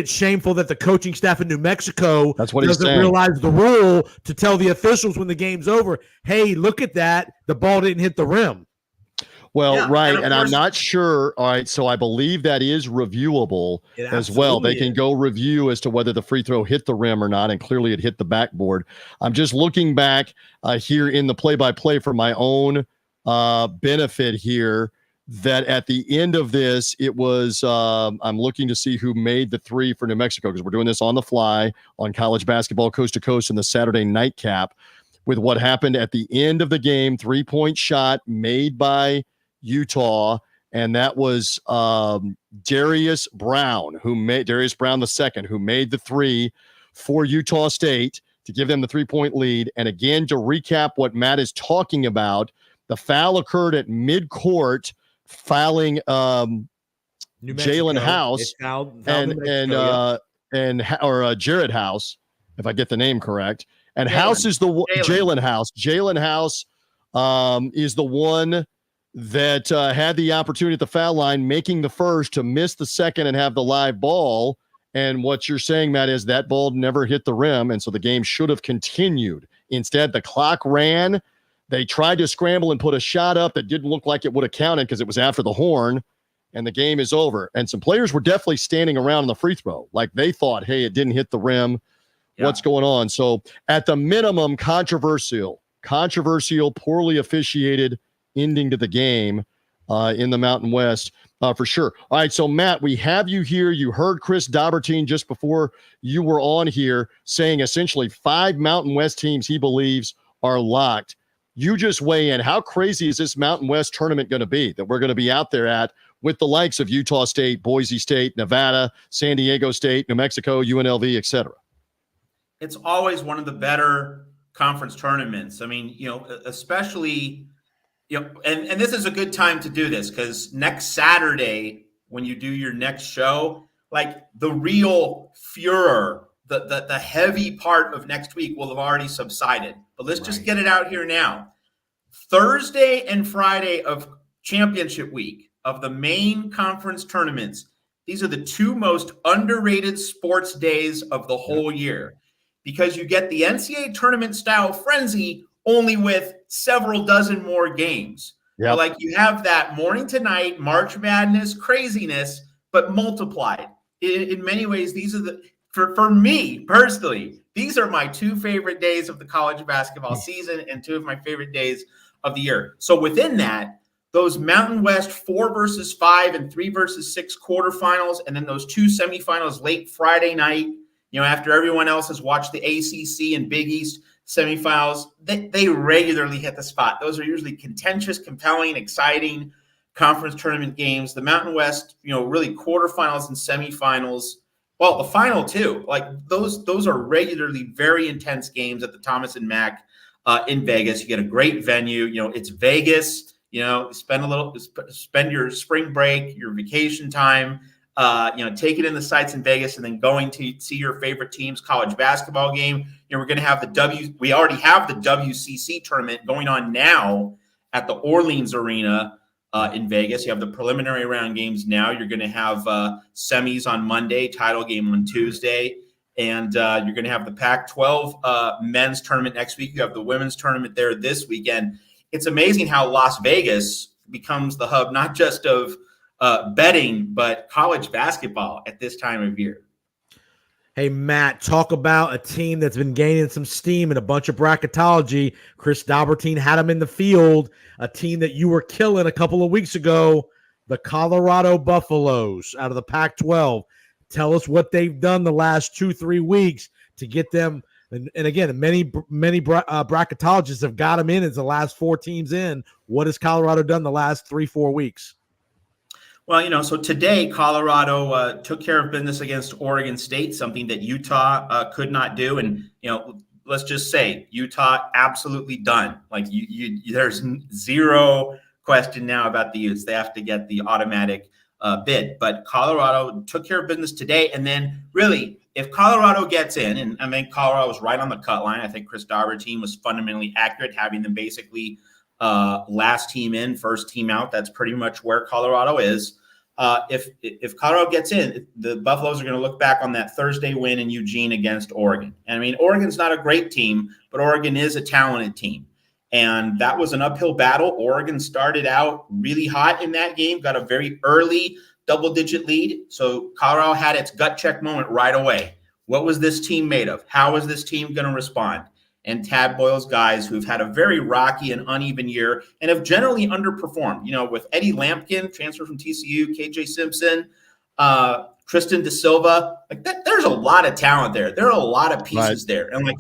shameful that the coaching staff in New Mexico doesn't realize the rule to tell the officials when the game's over, hey, look at that, the ball didn't hit the rim. Well, right, and I'm not sure. All right, so I believe that is reviewable as well. They can go review as to whether the free throw hit the rim or not, and clearly it hit the backboard. I'm just looking back here in the play-by-play for my own benefit here, that at the end of this, it was I'm looking to see who made the three for New Mexico, because we're doing this on the fly on College Basketball Coast to Coast in the Saturday Nightcap, with what happened at the end of the game, 3-point shot made by Utah, and that was Darius Brown II, who made the three for Utah State to give them the 3-point lead. And again, to recap what Matt is talking about, the foul occurred at midcourt, fouling Jalen House or Jared House, if I get the name correct. And House is the Jalen House. Jalen House is the one that had the opportunity at the foul line, making the first to miss the second and have the live ball. And what you're saying, Matt, is that ball never hit the rim, and so the game should have continued. Instead, the clock ran. They tried to scramble and put a shot up that didn't look like it would have counted because it was after the horn, and the game is over. And some players were definitely standing around on the free throw, like they thought, hey, it didn't hit the rim. Yeah. What's going on? So at the minimum, controversial, poorly officiated ending to the game in the Mountain West for sure. All right, so Matt, we have you here. You heard Chris Daubertine just before you were on here saying essentially 5 Mountain West teams he believes are locked. You just weigh in. How crazy is this Mountain West tournament going to be that we're going to be out there at with the likes of Utah State, Boise State, Nevada, San Diego State, New Mexico, UNLV, et cetera? It's always one of the better conference tournaments. I mean, especially – and this is a good time to do this, because next Saturday, when you do your next show, like the real furor, the heavy part of next week will have already subsided. But let's just get it out here now. Thursday and Friday of championship week of the main conference tournaments, these are the 2 most underrated sports days of the whole year, because you get the NCAA tournament style frenzy only with several dozen more games. Yep. Like you have that morning to night March Madness craziness, but multiplied. In many ways, these are for me personally, these are my 2 favorite days of the college basketball season and 2 of my favorite days of the year. So within that, those Mountain West 4 versus 5 and 3 versus 6 quarterfinals, and then those 2 semifinals late Friday night, after everyone else has watched the ACC and Big East semifinals, they regularly hit the spot. Those are usually contentious, compelling, exciting conference tournament games. The Mountain West, really quarterfinals and semifinals. Well, the final 2, like those are regularly very intense games at the Thomas and Mack in Vegas. You get a great venue. It's Vegas. Spend your spring break, your vacation time. Take it in the sights in Vegas, and then going to see your favorite team's college basketball game. We're going to have we already have the WCC tournament going on now at the Orleans Arena in Vegas. You have the preliminary round games now. You're going to have semis on Monday, title game on Tuesday. And you're going to have the Pac-12 men's tournament next week. You have the women's tournament there this weekend. It's amazing how Las Vegas becomes the hub, not just of betting, but college basketball at this time of year. Hey, Matt, talk about a team that's been gaining some steam and a bunch of bracketology. Chris Daubertine had them in the field, a team that you were killing a couple of weeks ago, the Colorado Buffaloes out of the Pac-12. Tell us what they've done the last 2-3 weeks to get them. And again, many bracketologists have got them in as the last 4 teams in. What has Colorado done the last 3-4 weeks? Well, so today Colorado took care of business against Oregon State, something that Utah could not do. And, let's just say Utah absolutely done. Like there's zero question now about the Utes. They have to get the automatic bid. But Colorado took care of business today. And then really, if Colorado gets in, and I mean, Colorado was right on the cut line. I think Chris Daubertine was fundamentally accurate, having them basically last team in, first team out. That's pretty much where Colorado is. If Colorado gets in, the Buffaloes are going to look back on that Thursday win in Eugene against Oregon. And I mean, Oregon's not a great team, but Oregon is a talented team. And that was an uphill battle. Oregon started out really hot in that game, got a very early double-digit lead. So Colorado had its gut check moment right away. What was this team made of? How is this team going to respond? And Tad Boyle's guys, who've had a very rocky and uneven year and have generally underperformed, with Eddie Lampkin, transfer from TCU, KJ Simpson, Tristan Da Silva, like that, there's a lot of talent there. There are a lot of pieces there. And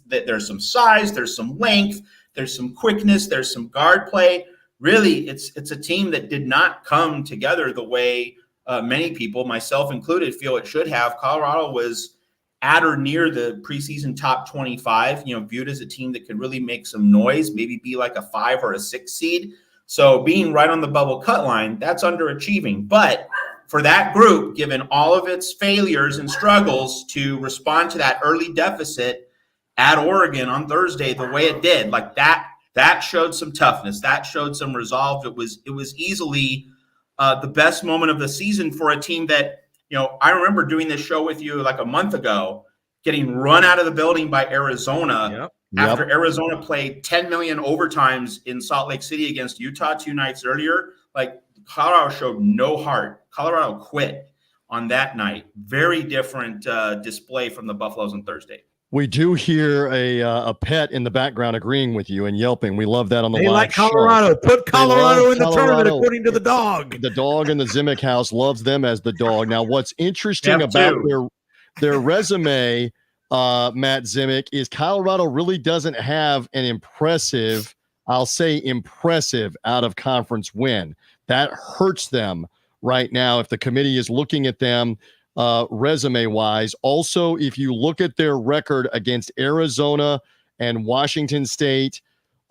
there's some size, there's some length, there's some quickness, there's some guard play. Really, it's a team that did not come together the way many people, myself included, feel it should have. Colorado was at or near the preseason top 25, viewed as a team that could really make some noise, maybe be like a 5 or a 6 seed. So being right on the bubble cut line, that's underachieving. But for that group, given all of its failures and struggles to respond to that early deficit at Oregon on Thursday the way it did, like that showed some toughness. That showed some resolve. It was easily the best moment of the season for a team that, I remember doing this show with you like a month ago, getting run out of the building by Arizona after Arizona played 10 million overtimes in Salt Lake City against Utah 2 nights earlier. Like Colorado showed no heart. Colorado quit on that night. Very different display from the Buffaloes on Thursday. We do hear a pet in the background agreeing with you and yelping. We love that on the live like Colorado. show. Put Colorado in the tournament according to the dog. The dog in the Zimick house loves them as the dog. Now, what's interesting about their resume, Matt Zimick, is Colorado really doesn't have an impressive out of conference win. That hurts them right now if the committee is looking at them resume wise. Also, if you look at their record against Arizona and Washington State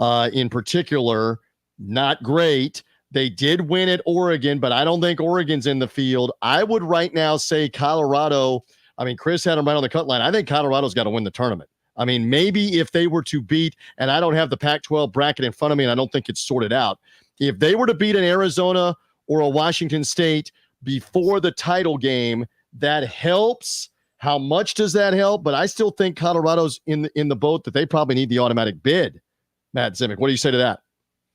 in particular, not great. They did win at Oregon, but I don't think Oregon's in the field. I would right now say Colorado. I mean, Chris had them right on the cut line. I think Colorado's got to win the tournament. I mean, maybe if they were to beat, and I don't have the Pac-12 bracket in front of me, and I don't think it's sorted out. If they were to beat an Arizona or a Washington State before the title game, that helps. How much does that help? But I still think Colorado's in the boat that they probably need the automatic bid. Matt Zimick, what do you say to that?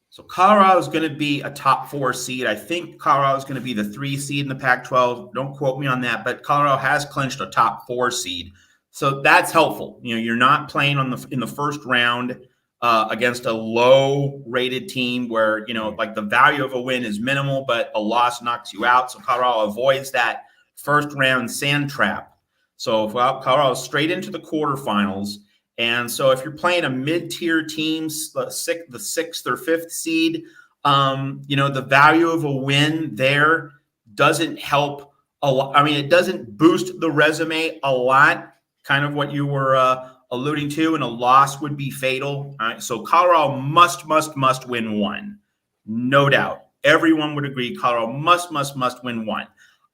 So Colorado is going to be a top 4 seed. I think Colorado is going to be the 3 seed in the Pac-12. Don't quote me on that, but Colorado has clinched a top 4 seed. So that's helpful. You're not playing in the first round against a low-rated team where, like the value of a win is minimal, but a loss knocks you out. So Colorado avoids that first round sand trap. So Colorado's straight into the quarterfinals. And so if you're playing a mid-tier team, the 6th or 5th seed, the value of a win there doesn't help a lot. I mean, it doesn't boost the resume a lot, kind of what you were alluding to, and a loss would be fatal. So Colorado must win one. No doubt. Everyone would agree Colorado must win one.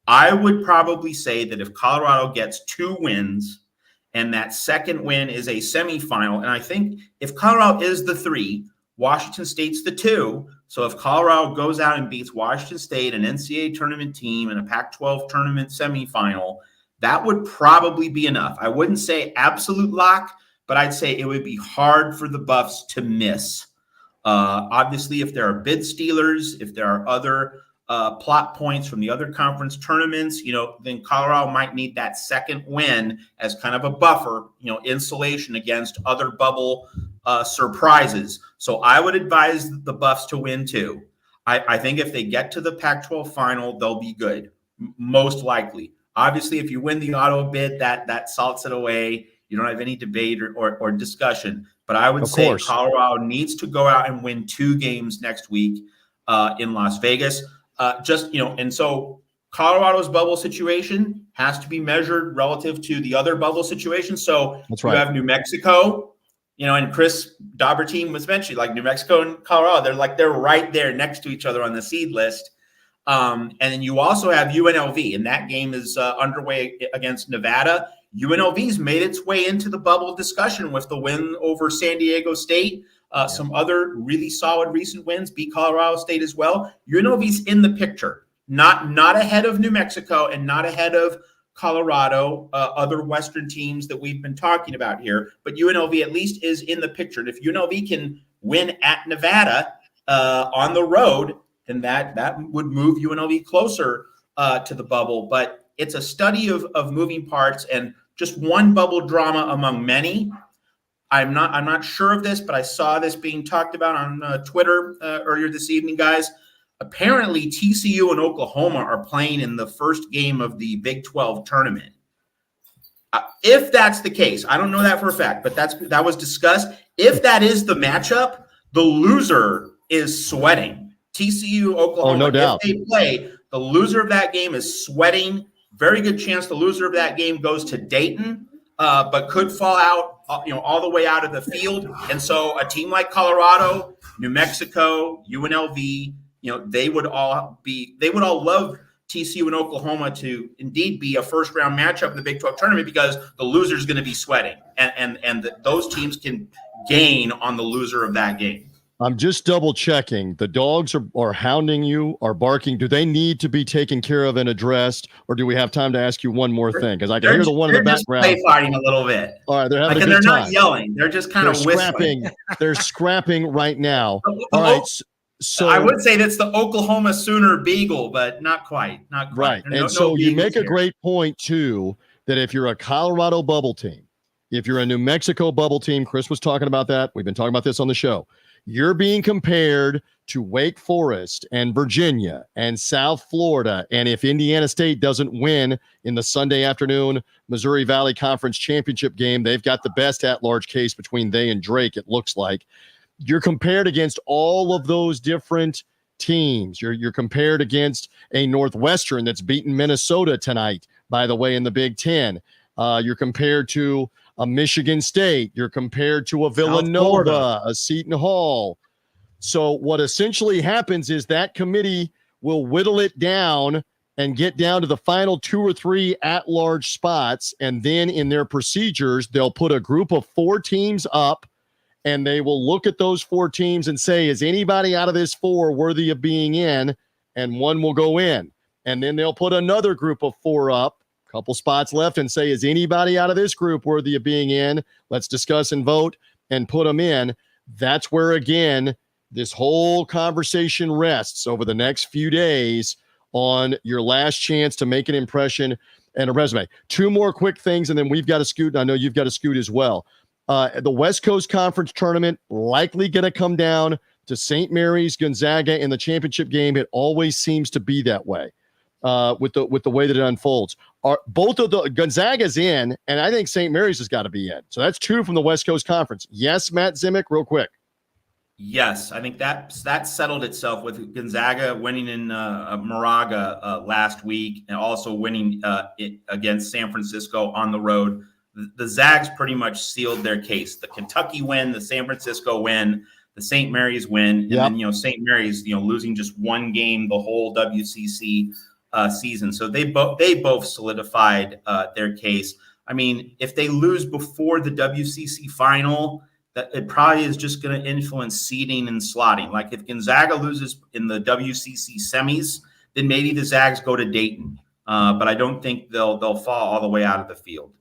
I would probably say that if Colorado gets 2 wins and that second win is a semifinal, and I think if Colorado is the 3, Washington State's the 2. So if Colorado goes out and beats Washington State, an NCAA tournament team, and a Pac-12 tournament semifinal, that would probably be enough. I wouldn't say absolute lock, but I'd say it would be hard for the Buffs to miss. Obviously, if there are bid stealers, if there are other plot points from the other conference tournaments, then Colorado might need that second win as kind of a buffer, insulation against other bubble surprises. So I would advise the Buffs to win too. I think if they get to the Pac-12 final, they'll be good, most likely. Obviously, if you win the auto bid, that salts it away. You don't have any debate or discussion. But I would say Colorado needs to go out and win 2 games next week in Las Vegas. And so Colorado's bubble situation has to be measured relative to the other bubble situations. So you have New Mexico, and Chris Daubertine was mentioning, like New Mexico and Colorado, they're right there next to each other on the seed list. And then you also have UNLV, and that game is underway against Nevada. UNLV's made its way into the bubble discussion with the win over San Diego State. Some other really solid recent wins, beat Colorado State as well. UNLV's in the picture, not ahead of New Mexico and not ahead of Colorado, other Western teams that we've been talking about here. But UNLV at least is in the picture. And if UNLV can win at Nevada on the road, then that would move UNLV closer to the bubble. But it's a study of moving parts and just one bubble drama among many. I'm not sure of this, but I saw this being talked about on Twitter earlier this evening, guys. Apparently, TCU and Oklahoma are playing in the first game of the Big 12 tournament. If that's the case, I don't know that for a fact, but that was discussed. If that is the matchup, the loser is sweating. TCU, Oklahoma, no doubt. If they play, the loser of that game is sweating. Very good chance the loser of that game goes to Dayton, but could fall out, all the way out of the field. And so a team like Colorado, New Mexico, UNLV, they would all love TCU and Oklahoma to indeed be a first round matchup in the Big 12 tournament, because the loser is going to be sweating, and those teams can gain on the loser of that game. I'm just double checking. The dogs are hounding you, are barking. Do they need to be taken care of and addressed, or do we have time to ask you one more thing? Because I can hear the one in the background. They're just play fighting a little bit. All right, they're having a good they're time. Not yelling. They're just kind of whispering. They're scrapping right now. All right. So I would say that's the Oklahoma Sooner Beagle, but not quite. Right. And so you make a great point too, that if you're a Colorado bubble team, if you're a New Mexico bubble team, Chris was talking about that. We've been talking about this on the show. You're being compared to Wake Forest and Virginia and South Florida. And if Indiana State doesn't win in the Sunday afternoon Missouri Valley Conference Championship game, they've got the best at-large case between they and Drake, it looks like. You're compared against all of those different teams. You're compared against a Northwestern that's beaten Minnesota tonight, by the way, in the Big Ten. You're compared to a Michigan State. You're compared to a Villanova, a Seton Hall. So what essentially happens is that committee will whittle it down and get down to the final 2 or 3 at-large spots. And then in their procedures, they'll put a group of 4 teams up, and they will look at those 4 teams and say, is anybody out of this 4 worthy of being in? And one will go in. And then they'll put another group of 4 up, a couple spots left, and say, is anybody out of this group worthy of being in? Let's discuss and vote and put them in. That's where, again, this whole conversation rests over the next few days on your last chance to make an impression and a resume. 2 more quick things, and then we've got to scoot. And I know you've got to scoot as well. The West Coast Conference tournament likely going to come down to St. Mary's, Gonzaga in the championship game. It always seems to be that way with the way that it unfolds. Both of the Gonzaga's in, and I think St. Mary's has got to be in. So that's 2 from the West Coast Conference. Yes, Matt Zimick, real quick. Yes, I think that settled itself with Gonzaga winning in Moraga last week, and also winning it against San Francisco on the road. The Zags pretty much sealed their case. The Kentucky win, the San Francisco win, the St. Mary's win, and then St. Mary's losing just 1 game the whole WCC season. So they both solidified their case. I mean, if they lose before the WCC final, that it probably is just going to influence seeding and slotting. Like if Gonzaga loses in the WCC semis, then maybe the Zags go to Dayton. but I don't think they'll fall all the way out of the field.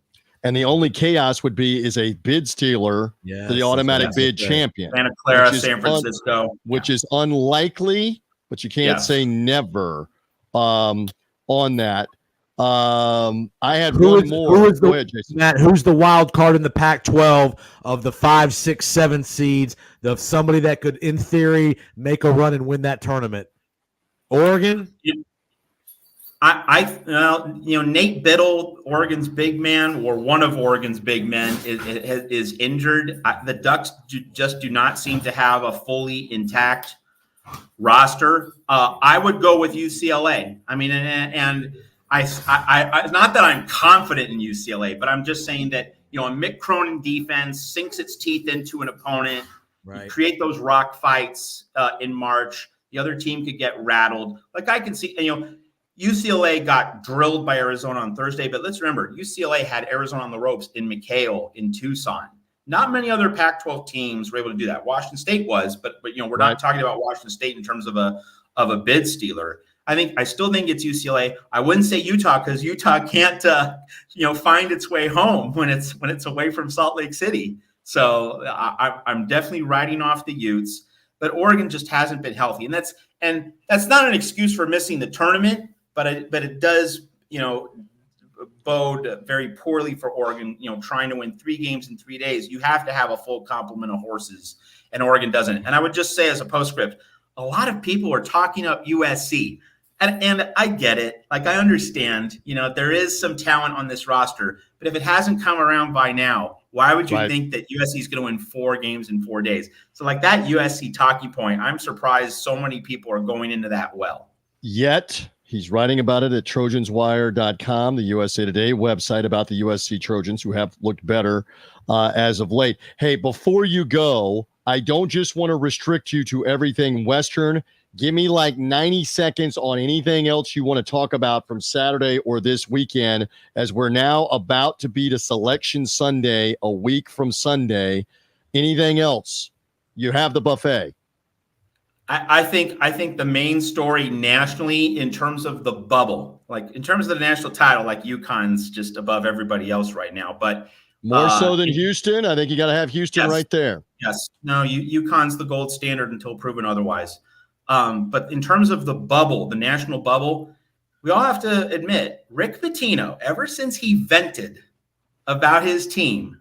And the only chaos would be is a bid stealer to the automatic bid champion. Santa Clara, San Francisco. Which is unlikely, but you can't say never on that. I had one more. Go ahead, Jason. Matt, who's the wild card in the Pac-12 of the 5, 6, 7 seeds? Of somebody that could, in theory, make a run and win that tournament? Oregon? Nate Biddle, Oregon's big man, or one of Oregon's big men, is injured. The Ducks just do not seem to have a fully intact roster. I would go with UCLA. I mean, and I not that I'm confident in UCLA, but I'm just saying that, a Mick Cronin defense sinks its teeth into an opponent, right. Create those rock fights in March. The other team could get rattled. Like I can see, UCLA got drilled by Arizona on Thursday, but let's remember, UCLA had Arizona on the ropes in McHale in Tucson. Not many other Pac-12 teams were able to do that. Washington State was, but we're not talking about Washington State in terms of a bid stealer. I still think it's UCLA. I wouldn't say Utah because Utah can't find its way home when it's away from Salt Lake City. So I'm definitely riding off the Utes, but Oregon just hasn't been healthy, and that's not an excuse for missing the tournament. But it does, bode very poorly for Oregon, trying to win 3 games in 3 days. You have to have a full complement of horses, and Oregon doesn't. And I would just say as a postscript, a lot of people are talking up USC. And I get it. Like, I understand, there is some talent on this roster. But if it hasn't come around by now, why would you think that USC is going to win 4 games in 4 days? So, like, that USC talking point, I'm surprised so many people are going into that well. Yet he's writing about it at trojanswire.com, the USA Today website, about the USC Trojans, who have looked better as of late. Hey, before you go, I don't just want to restrict you to everything Western. Give me like 90 seconds on anything else you want to talk about from Saturday or this weekend, as we're now about to be to Selection Sunday, a week from Sunday. Anything else? You have the buffet. I think the main story nationally, in terms of the bubble, like in terms of the national title, like UConn's just above everybody else right now. But more so than Houston. I think you got to have Houston right there. Yes. No, UConn's the gold standard until proven otherwise. But in terms of the bubble, the national bubble, we all have to admit, Rick Pitino, ever since he vented about his team,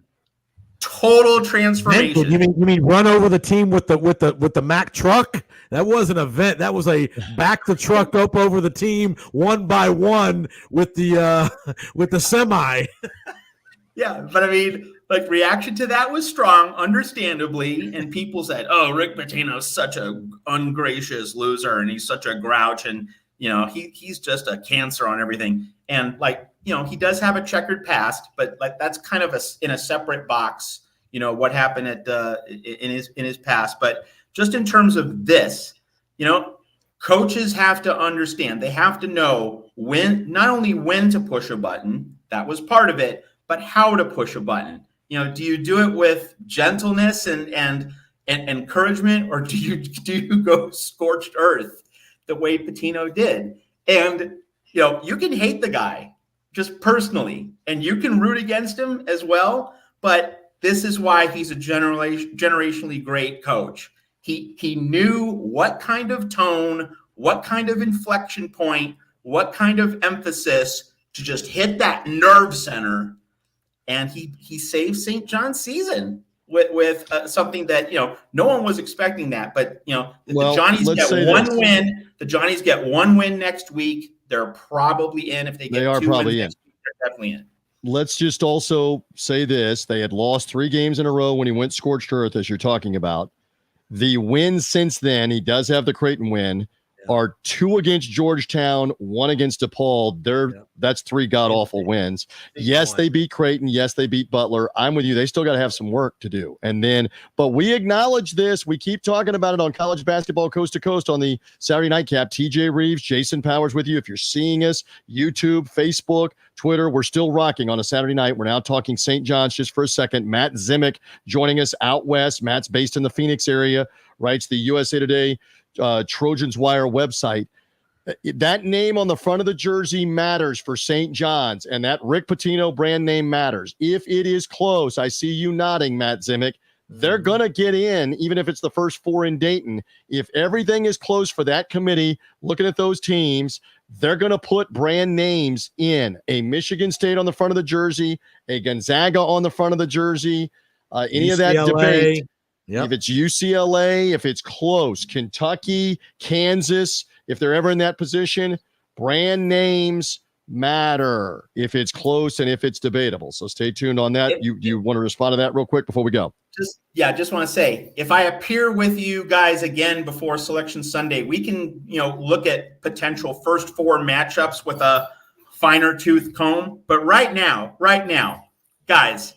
total transformation. You mean run over the team with the Mack truck? That wasn't an event. That was a back the truck up over the team one by one with the semi. Yeah, but I mean, like, reaction to that was strong, understandably, and people said, "Oh, Rick Pitino's such a ungracious loser, and he's such a grouch, and he's just a cancer on everything." And he does have a checkered past, but like that's kind of in a separate box. What happened in his past, but just in terms of this, coaches have to understand. They have to know not only when to push a button, that was part of it, but how to push a button. Do you do it with gentleness and encouragement, or do you go scorched earth the way Pitino did? And you can hate the guy just personally, and you can root against him as well. But this is why he's a generationally great coach. He knew what kind of tone, what kind of inflection point, what kind of emphasis to just hit that nerve center. And he saved St. John's season with something that, no one was expecting that. But, the Johnnies get one win. The Johnnies get one win next week. They're probably in. If they get 2 wins next week, they're definitely in. Let's just also say this. They had lost 3 games in a row when he went scorched earth, as you're talking about. The wins since then, he does have the Creighton win, are 2 against Georgetown, 1 against DePaul. That's 3 god-awful wins. Yes, they beat Creighton. Yes, they beat Butler. I'm with you. They still got to have some work to do. But we acknowledge this. We keep talking about it on College Basketball Coast to Coast on the Saturday Nightcap. TJ Rives, Jason Powers with you. If you're seeing us, YouTube, Facebook, Twitter, we're still rocking on a Saturday night. We're now talking St. John's just for a second. Matt Zimick joining us out west. Matt's based in the Phoenix area, writes the USA Today Trojans Wire website. That name on the front of the jersey matters for St. John's, and that Rick Pitino brand name matters. If it is close, I see you nodding, Matt Zimick. They're going to get in, even if it's the first 4 in Dayton. If everything is close for that committee, looking at those teams, they're going to put brand names in. A Michigan State on the front of the jersey, a Gonzaga on the front of the jersey, any UCLA, of that debate. Yep. If it's UCLA, if it's close, Kentucky, Kansas, if they're ever in that position, brand names matter if it's close and if it's debatable. So stay tuned on that. You want to respond to that real quick before we go? Just want to say, if I appear with you guys again before Selection Sunday, we can, look at potential first 4 matchups with a finer tooth comb. But right now, guys,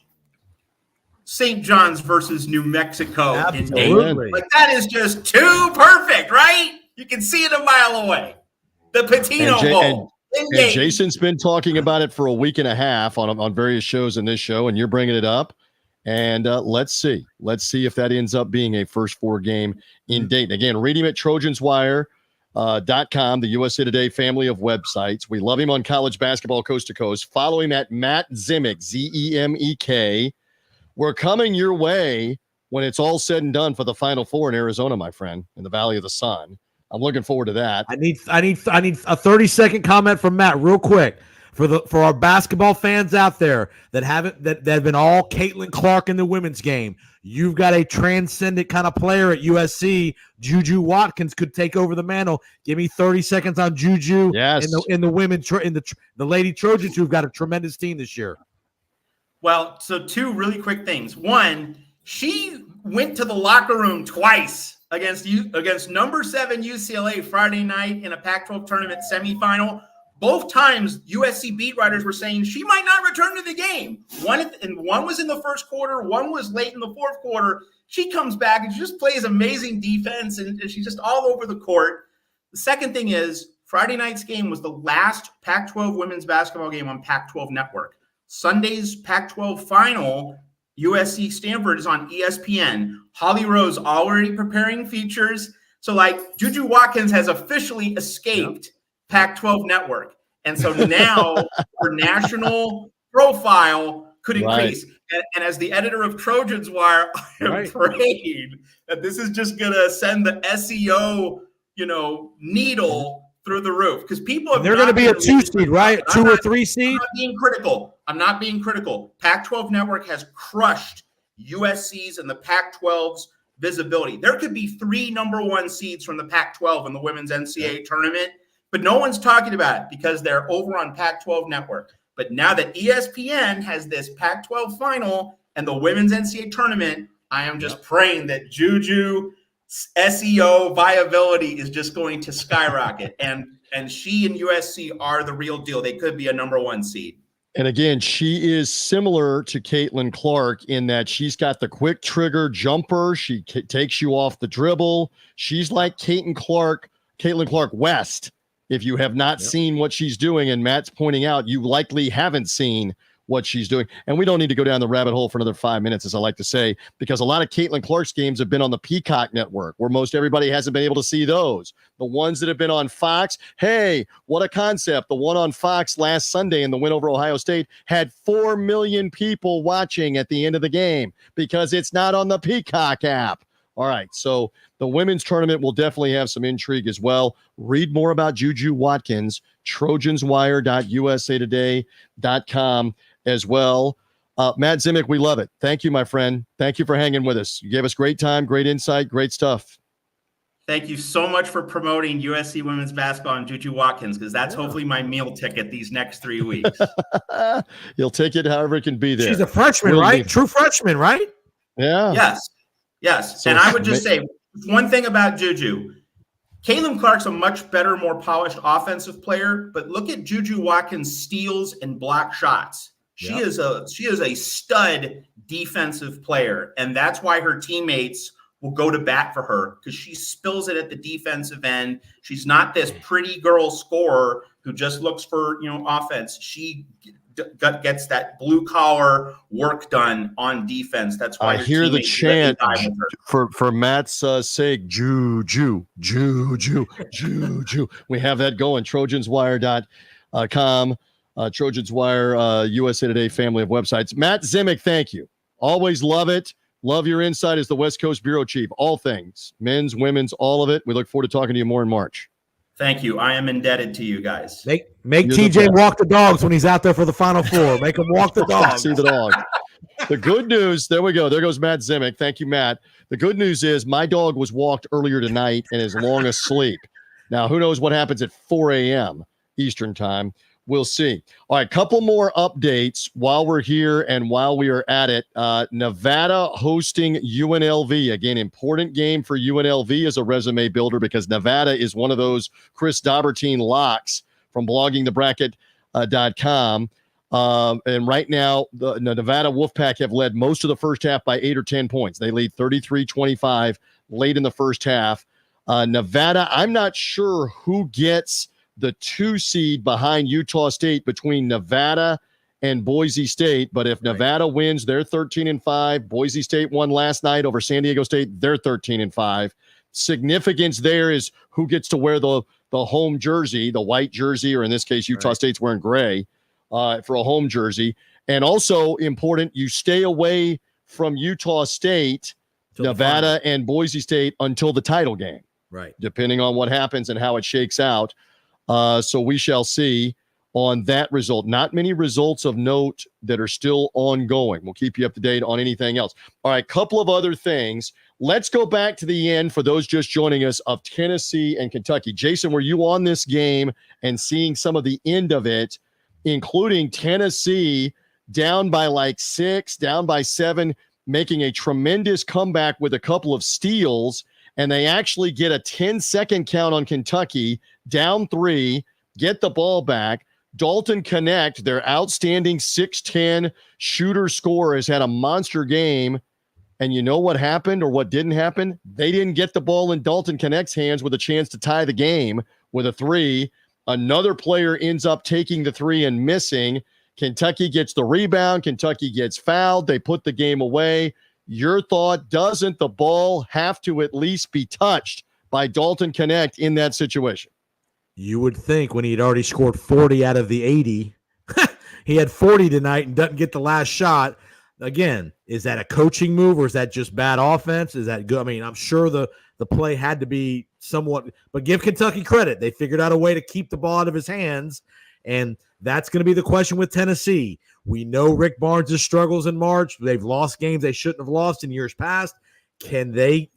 St. John's versus New Mexico in Dayton. Like, that is just too perfect, right? You can see it a mile away. The Pitino Bowl. And Jason's been talking about it for a week and a half on various shows in this show, and you're bringing it up. And let's see if that ends up being a first 4 game in Dayton. Again, read him at TrojansWire.com, the USA Today family of websites. We love him on college basketball coast to coast. Follow him at Matt Zemek, Zemek. We're coming your way when it's all said and done for the Final Four in Arizona, my friend, in the Valley of the Sun. I'm looking forward to that. I need a 30-second comment from Matt real quick. For our basketball fans out there that have been all Caitlin Clark in the women's game, you've got a transcendent kind of player at USC. Juju Watkins could take over the mantle. Give me 30 seconds on Juju. Yes. in the women the Lady Trojans, who've got a tremendous team this year. Well, so 2 really quick things. One, she went to the locker room twice against number 7 UCLA Friday night in a Pac-12 tournament semifinal. Both times, USC beat writers were saying she might not return to the game. One was in the first quarter, one was late in the fourth quarter. She comes back and she just plays amazing defense, and she's just all over the court. The second thing is, Friday night's game was the last Pac-12 women's basketball game on Pac-12 Network. Sunday's Pac-12 final, USC Stanford, is on ESPN. Holly Rose already preparing features. So, Juju Watkins has officially escaped Pac-12 Network. And so now her national profile could increase. Right. And as the editor of Trojans Wire, I am afraid that this is just going to send the SEO, needle through the roof. Because people they're going to be a 2 seed, right? 2 or 3 seed? I'm not being critical. Pac-12 Network has crushed USC's and the Pac-12's visibility. There could be 3 number 1 seeds from the Pac-12 in the women's NCAA tournament. But no one's talking about it because they're over on Pac-12 Network. But now that ESPN has this Pac-12 final and the women's NCAA tournament, I am just praying that Juju SEO viability is just going to skyrocket. and she and USC are the real deal. They could be a number 1 seed. And again, she is similar to Caitlin Clark in that she's got the quick trigger jumper. She takes you off the dribble. She's like Caitlin Clark West. If you have not seen what she's doing, and Matt's pointing out, you likely haven't seen what she's doing. And we don't need to go down the rabbit hole for another 5 minutes, as I like to say, because a lot of Caitlin Clark's games have been on the Peacock network, where most everybody hasn't been able to see those. The ones that have been on Fox, hey, what a concept. The one on Fox last Sunday in the win over Ohio State had 4 million people watching at the end of the game because it's not on the Peacock app. All right, so the women's tournament will definitely have some intrigue as well. Read more about Juju Watkins, TrojansWire.usatoday.com as well. Matt Zemek, we love it. Thank you, my friend. Thank you for hanging with us. You gave us great time, great insight, great stuff. Thank you so much for promoting USC women's basketball and Juju Watkins, because that's hopefully my meal ticket these next 3 weeks. You'll take it however it can be there. She's a freshman, right? True freshman, right? Yeah. Yes. So, and I would just say one thing about Juju. Caitlin Clark's a much better, more polished offensive player, but look at Juju Watkins' steals and block shots. She is a stud defensive player, and that's why her teammates will go to bat for her, because she spills it at the defensive end. She's not this pretty girl scorer who just looks for, offense. She gets that blue collar work done on defense. That's why I hear the chant for Matt's sake. Juju. We have that going. TrojansWire.com. Trojans Wire, USA Today family of websites. Matt Zimick, thank you. Always love it. Love your insight as the West Coast Bureau Chief. All things, men's, women's, all of it. We look forward to talking to you more in March. Thank you. I am indebted to you guys. Make TJ walk the dogs when he's out there for the Final Four. Make him walk the dogs. See the dog. The good news, there we go. There goes Matt Zimick. Thank you, Matt. The good news is my dog was walked earlier tonight and is long asleep. Now, who knows what happens at 4 a.m. Eastern time. We'll see. All right, couple more updates while we're here and while we are at it. Nevada hosting UNLV. Again, important game for UNLV as a resume builder because Nevada is one of those Chris Daubertine locks from bloggingthebracket.com. And right now, the Nevada Wolfpack have led most of the first half by 8 or 10 points. They lead 33-25 late in the first half. Nevada, I'm not sure who gets the 2 seed behind Utah State between Nevada and Boise State. But if Nevada wins, they're 13-5. Boise State won last night over San Diego State. They're 13-5. Significance there is who gets to wear the home jersey, the white jersey, or in this case, Utah State's wearing gray for a home jersey. And also important, you stay away from Utah State, Nevada, and Boise State until the title game. Right. Depending on what happens and how it shakes out. So we shall see on that result. Not many results of note that are still ongoing. We'll keep you up to date on anything else. All right, couple of other things. Let's go back to the end for those just joining us of Tennessee and Kentucky. Jason, were you on this game and seeing some of the end of it, including Tennessee down by like 6, down by 7, making a tremendous comeback with a couple of steals, and they actually get a 10-second count on Kentucky, down 3, get the ball back. Dalton Connect, their outstanding 6'10 shooter scorer, has had a monster game. And you know what happened or what didn't happen? They didn't get the ball in Dalton Connect's hands with a chance to tie the game with a 3. Another player ends up taking the 3 and missing. Kentucky gets the rebound. Kentucky gets fouled. They put the game away. Your thought, doesn't the ball have to at least be touched by Dalton Connect in that situation? You would think when he had already scored 40 out of the 80, he had 40 tonight and doesn't get the last shot. Again, is that a coaching move or is that just bad offense? Is that good? I mean, I'm sure the play had to be somewhat, but give Kentucky credit. They figured out a way to keep the ball out of his hands, and that's going to be the question with Tennessee. We know Rick Barnes' struggles in March. They've lost games they shouldn't have lost in years past. Can they?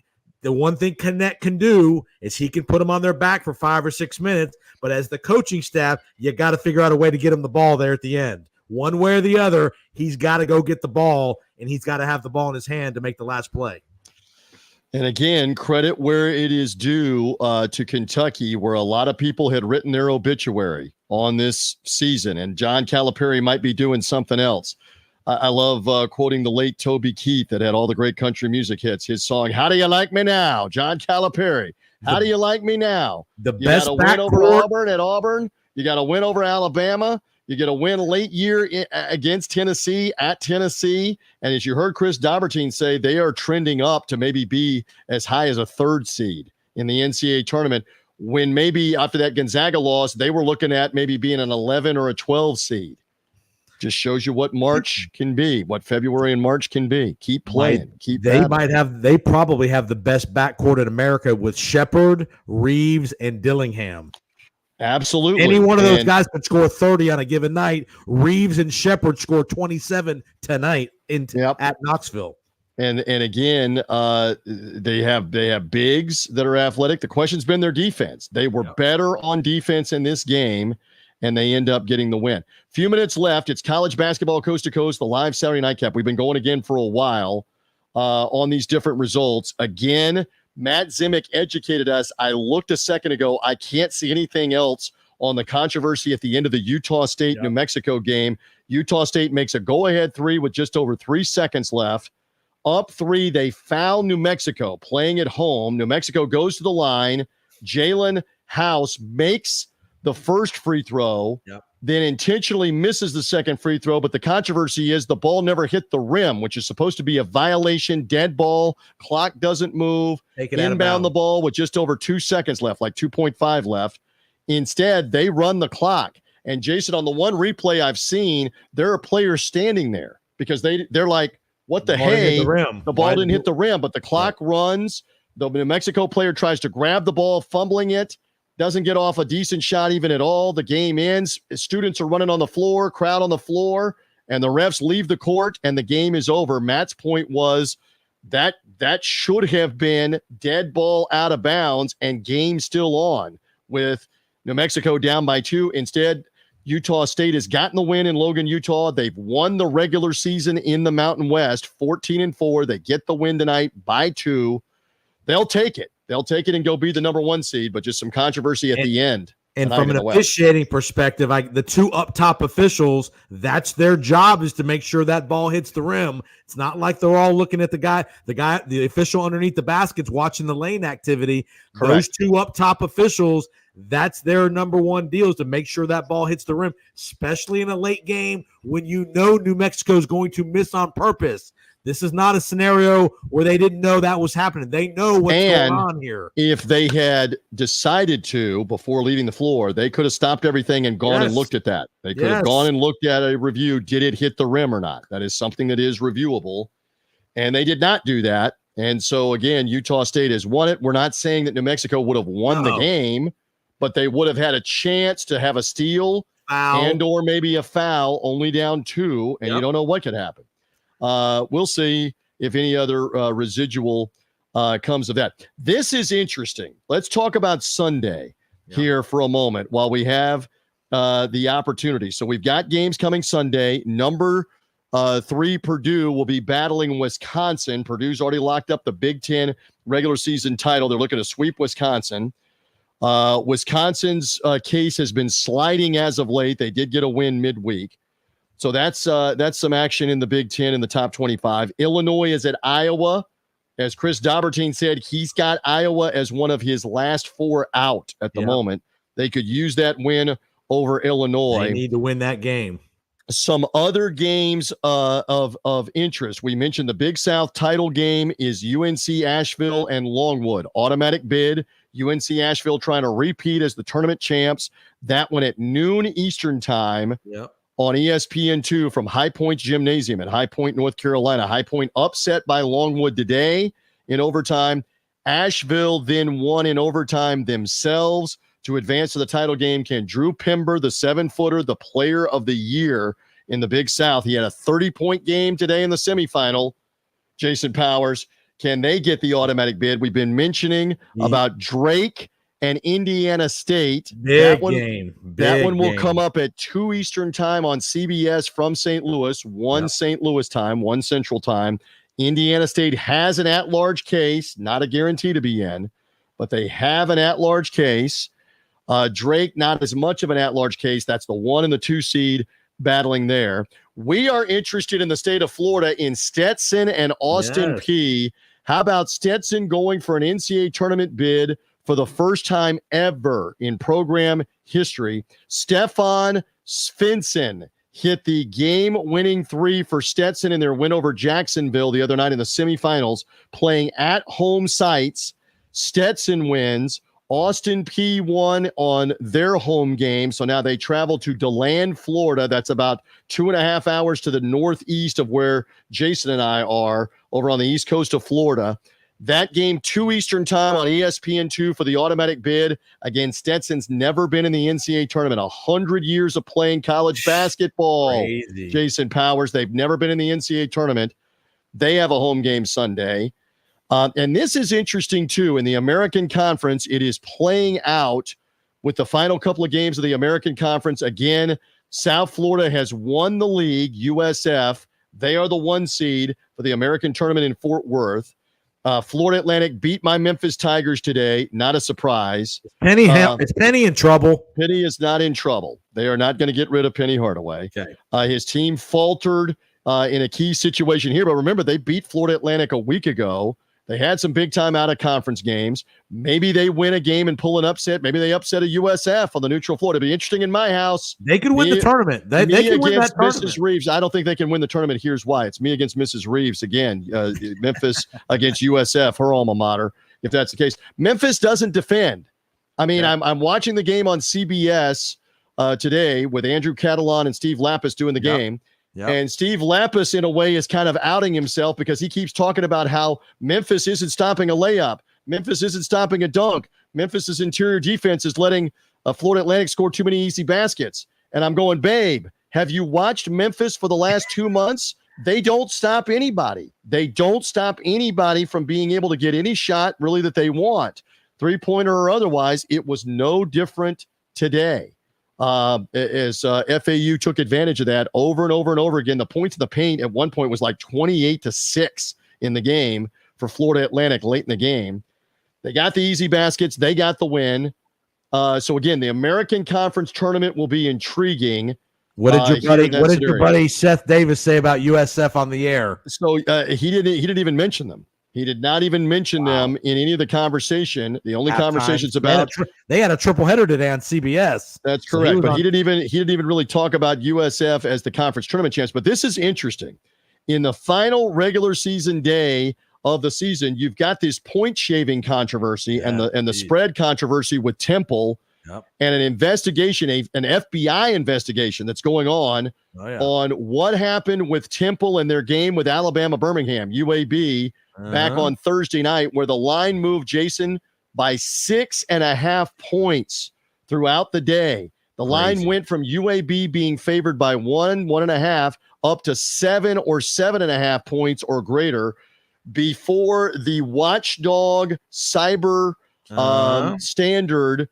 The one thing Connect can do is he can put them on their back for 5 or 6 minutes, but as the coaching staff, you got to figure out a way to get him the ball there at the end. One way or the other, he's got to go get the ball, and he's got to have the ball in his hand to make the last play. And again, credit where it is due to Kentucky, where a lot of people had written their obituary on this season, and John Calipari might be doing something else. I love quoting the late Toby Keith that had all the great country music hits. His song, "How Do You Like Me Now?" John Calipari. How do you like me now? The you best got to win over Auburn at Auburn. You got to win over Alabama. You get a win late year against Tennessee at Tennessee. And as you heard Chris Daubertine say, they are trending up to maybe be as high as a 3rd seed in the NCAA tournament, when maybe after that Gonzaga loss, they were looking at maybe being an 11 or a 12 seed. Just shows you what March can be, what February and March can be. Keep playing. They probably have the best backcourt in America with Shepherd, Rives, and Dillingham. Absolutely. Any one of those guys could score 30 on a given night. Reeves and Shepherd scored 27 tonight at Knoxville. And again, they have bigs that are athletic. The question's been their defense. They were better on defense in this game, and they end up getting the win. Few minutes left. It's college basketball coast to coast, the live Saturday nightcap. We've been going again for a while on these different results. Again, Matt Zimick educated us. I looked a second ago. I can't see anything else on the controversy at the end of the Utah State New Mexico game. Utah State makes a go-ahead 3 with just over 3 seconds left. Up 3, they foul New Mexico playing at home. New Mexico goes to the line. Jalen House makes the first free throw, Yep. then intentionally misses the second free throw. But the controversy is the ball never hit the rim, which is supposed to be a violation, dead ball, clock doesn't move, Take it out of inbound the bounds. ball with just over 2 seconds left, like 2.5 left. Instead, they run the clock. And Jason, on the one replay I've seen, there are players standing there because they're like, what the Ball didn't hit hey? the rim. The ball Why didn't did hit the rim, but the clock runs. The New Mexico player tries to grab the ball, fumbling it, doesn't get off a decent shot even at all. The game ends. Students are running on the floor, crowd on the floor, and the refs leave the court, and the game is over. Matt's point was that should have been dead ball out of bounds and game still on with New Mexico down by 2. Instead, Utah State has gotten the win in Logan, Utah. They've won the regular season in the Mountain West, 14-4. They get the win tonight by 2. They'll take it. They'll take it and go be the number 1 seed, but just some controversy at the end. And from an officiating perspective, the 2 up top officials, that's their job, is to make sure that ball hits the rim. It's not like they're all looking at the official underneath the baskets watching the lane activity. Correct. Those 2 up top officials, that's their number 1 deal, is to make sure that ball hits the rim, especially in a late game when you know New Mexico is going to miss on purpose. This is not a scenario where they didn't know that was happening. They know what's going on here. If they had decided to, before leaving the floor, they could have stopped everything and gone and looked at that. They could have gone and looked at a review. Did it hit the rim or not? That is something that is reviewable. And they did not do that. And so, again, Utah State has won it. We're not saying that New Mexico would have won the game, but they would have had a chance to have a steal and or maybe a foul, only down 2, and you don't know what could happen. We'll see if any other residual comes of that. This is interesting. Let's talk about Sunday here for a moment while we have the opportunity. So we've got games coming Sunday. Number 3, Purdue will be battling Wisconsin. Purdue's already locked up the Big Ten regular season title. They're looking to sweep Wisconsin. Wisconsin's case has been sliding as of late. They did get a win midweek. So that's some action in the Big Ten in the top 25. Illinois is at Iowa. As Chris Daubertine said, he's got Iowa as one of his last 4 out at the moment. They could use that win over Illinois. They need to win that game. Some other games of interest. We mentioned the Big South title game is UNC Asheville and Longwood. Automatic bid. UNC Asheville trying to repeat as the tournament champs. That one at noon Eastern time. Yep. On ESPN2 from High Point Gymnasium at High Point, North Carolina. High Point upset by Longwood today in overtime. Asheville then won in overtime themselves to advance to the title game. Can Drew Pember, the 7-footer, the player of the year in the Big South? He had a 30-point game today in the semifinal. Jason Powers, can they get the automatic bid? We've been mentioning about Drake and Indiana State. Big game. That one will come up at 2 Eastern time on CBS from St. Louis, 1 St. Louis time, 1 Central time. Indiana State has an at-large case, not a guarantee to be in, but they have an at-large case. Drake, not as much of an at-large case. That's the 1 and the 2 seed battling there. We are interested in the state of Florida in Stetson and Austin Peay. How about Stetson going for an NCAA tournament bid for the first time ever in program history? Stefan Svensson hit the game-winning 3 for Stetson in their win over Jacksonville the other night in the semifinals, playing at home sites. Stetson wins. Austin Peay won on their home game, so now they travel to DeLand, Florida. That's about 2.5 hours to the northeast of where Jason and I are, over on the east coast of Florida. That game, 2 Eastern time on ESPN2 for the automatic bid. Again, Stetson's never been in the NCAA tournament. 100 years of playing college basketball. Crazy. Jason Powers, they've never been in the NCAA tournament. They have a home game Sunday. And this is interesting, too. In the American Conference, it is playing out with the final couple of games of the American Conference. Again, South Florida has won the league, USF. They are the 1 seed for the American tournament in Fort Worth. Florida Atlantic beat my Memphis Tigers today. Not a surprise. Is Penny in trouble? Penny is not in trouble. They are not going to get rid of Penny Hardaway. Okay. His team faltered in a key situation here. But remember, they beat Florida Atlantic a week ago. They had some big time out of conference games. Maybe they win a game and pull an upset. Maybe they upset a USF on the neutral floor. It'd be interesting in my house. They could win the tournament. They can win that tournament. Mrs. Rives. I don't think they can win the tournament. Here's why. It's me against Mrs. Rives again. Memphis against USF, her alma mater, if that's the case. Memphis doesn't defend. I mean, I'm watching the game on CBS today with Andrew Catalan and Steve Lapis doing the game. Yep. And Steve Lapis, in a way, is kind of outing himself because he keeps talking about how Memphis isn't stopping a layup. Memphis isn't stopping a dunk. Memphis's interior defense is letting Florida Atlantic score too many easy baskets. And I'm going, babe, have you watched Memphis for the last 2 months? They don't stop anybody. They don't stop anybody from being able to get any shot really that they want, three-pointer or otherwise. It was no different today. As FAU took advantage of that over and over and over again. The points in the paint at one point was like 28-6 in the game for Florida Atlantic late in the game. They got the easy baskets. They got the win. So again, the American Conference tournament will be intriguing. What did your buddy Seth Davis say about USF on the air? So he didn't even mention them. He did not even mention them in any of the conversation. The only conversations about they had a triple header today on CBS. That's correct, but he didn't even really talk about USF as the conference tournament champs. But this is interesting. In the final regular season day of the season, you've got this point shaving controversy and the spread controversy with Temple, and an investigation, an FBI investigation that's going on what happened with Temple and their game with Alabama Birmingham, UAB. Back on Thursday night, where the line moved, Jason, by 6.5 points throughout the day. The line went from UAB being favored by 1.5, up to 7 or 7.5 points or greater before the watchdog cyber standard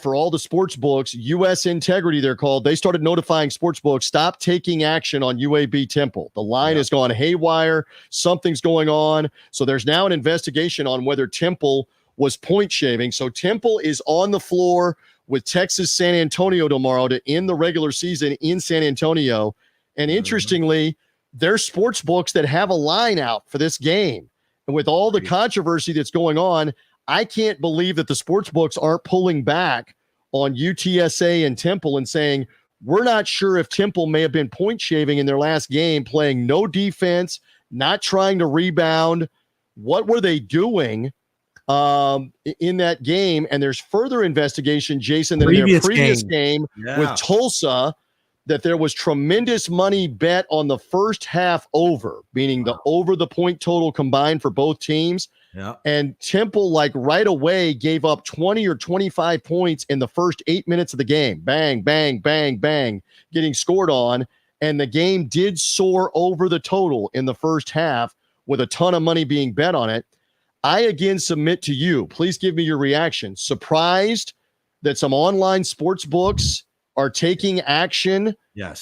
for all the sports books, US Integrity, they're called. They started notifying sports books, stop taking action on UAB Temple. The line has gone haywire. Something's going on. So there's now an investigation on whether Temple was point shaving. So Temple is on the floor with Texas San Antonio tomorrow to end the regular season in San Antonio. And interestingly, there's sports books that have a line out for this game. And with all the controversy that's going on, I can't believe that the sports books aren't pulling back on UTSA and Temple and saying, we're not sure if Temple may have been point shaving in their last game, playing no defense, not trying to rebound. What were they doing in that game? And there's further investigation, Jason, that in their previous game with Tulsa, that there was tremendous money bet on the first half over, meaning the over the point total combined for both teams. And Temple, like right away, gave up 20 or 25 points in the first 8 minutes of the game. Bang, bang, bang, bang, getting scored on. And the game did soar over the total in the first half with a ton of money being bet on it. I again submit to you, please give me your reaction. Surprised that some online sports books are taking action,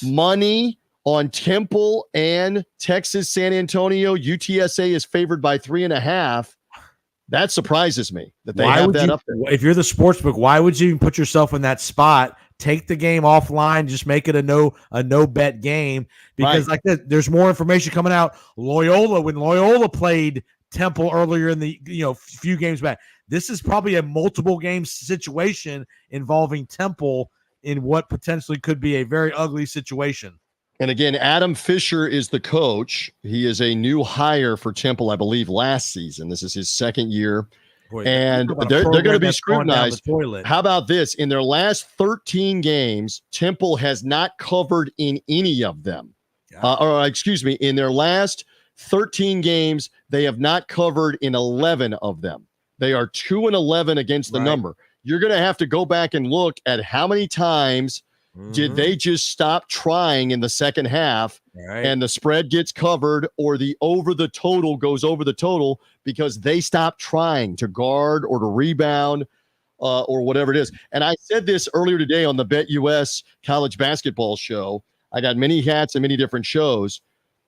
money on Temple and Texas San Antonio. UTSA is favored by 3.5. That surprises me that they have that up there. If you're the sports book, why would you even put yourself in that spot? Take the game offline, just make it a no bet game, because like this, there's more information coming out. When Loyola played Temple earlier in the few games back, this is probably a multiple game situation involving Temple in what potentially could be a very ugly situation. And again, Adam Fisher is the coach. He is a new hire for Temple, I believe, last season. This is his second year. And they're going to be scrutinized. How about this? In their last 13 games, Temple has not covered in any of them. In their last 13 games, they have not covered in 11 of them. They are 2-11 against the number. You're going to have to go back and look at how many times did they just stop trying in the second half and the spread gets covered, or the over the total goes over the total because they stopped trying to guard or to rebound or whatever it is. And I said this earlier today on the BetUS college basketball show. I got many hats and many different shows,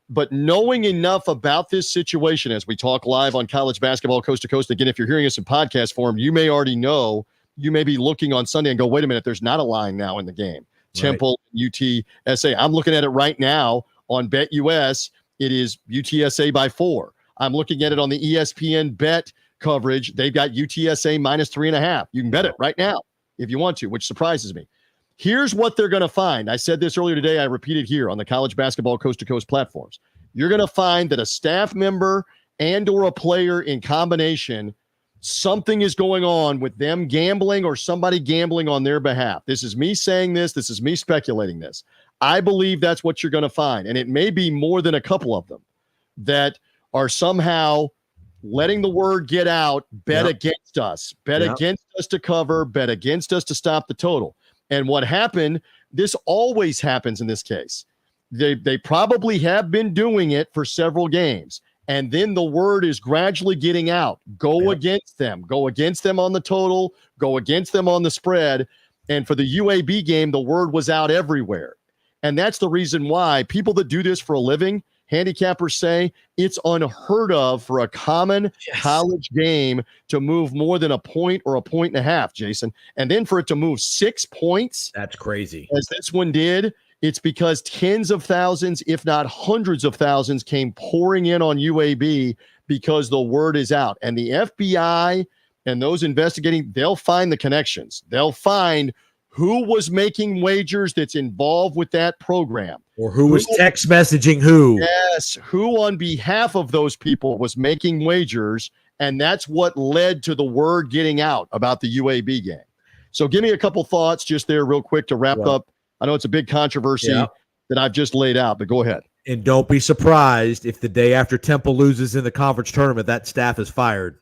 but knowing enough about this situation as we talk live on college basketball coast to coast. Again, if you're hearing us in podcast form, you may already know. You may be looking on Sunday and go, wait a minute, there's not a line now in the game. Temple, UTSA. I'm looking at it right now on BetUS. It is UTSA by 4. I'm looking at it on the ESPN bet coverage. They've got UTSA minus 3.5. You can bet it right now if you want to, which surprises me. Here's what they're going to find. I said this earlier today. I repeat it here on the College Basketball Coast to Coast platforms. You're going to find that a staff member and or a player in combination, something is going on with them gambling or somebody gambling on their behalf. This is me saying this. This is me speculating this. I believe that's what you're going to find. And it may be more than a couple of them that are somehow letting the word get out, bet against us, bet against us to cover, bet against us to stop the total. And what happened, this always happens in this case. They probably have been doing it for several games. And then the word is gradually getting out. Go against them. Go against them on the total. Go against them on the spread. And for the UAB game, the word was out everywhere. And that's the reason why people that do this for a living, handicappers say it's unheard of for a common college game to move more than a point or a point and a half, Jason. And then for it to move 6 points. That's crazy. As this one did, it's because tens of thousands, if not hundreds of thousands, came pouring in on UAB because the word is out. And the FBI and those investigating, they'll find the connections. They'll find who was making wagers that's involved with that program. Or who was text messaging who. Yes, who on behalf of those people was making wagers, and that's what led to the word getting out about the UAB game. So give me a couple thoughts just there real quick to wrap up. I know it's a big controversy that I've just laid out, but go ahead. And don't be surprised if the day after Temple loses in the conference tournament, that staff is fired.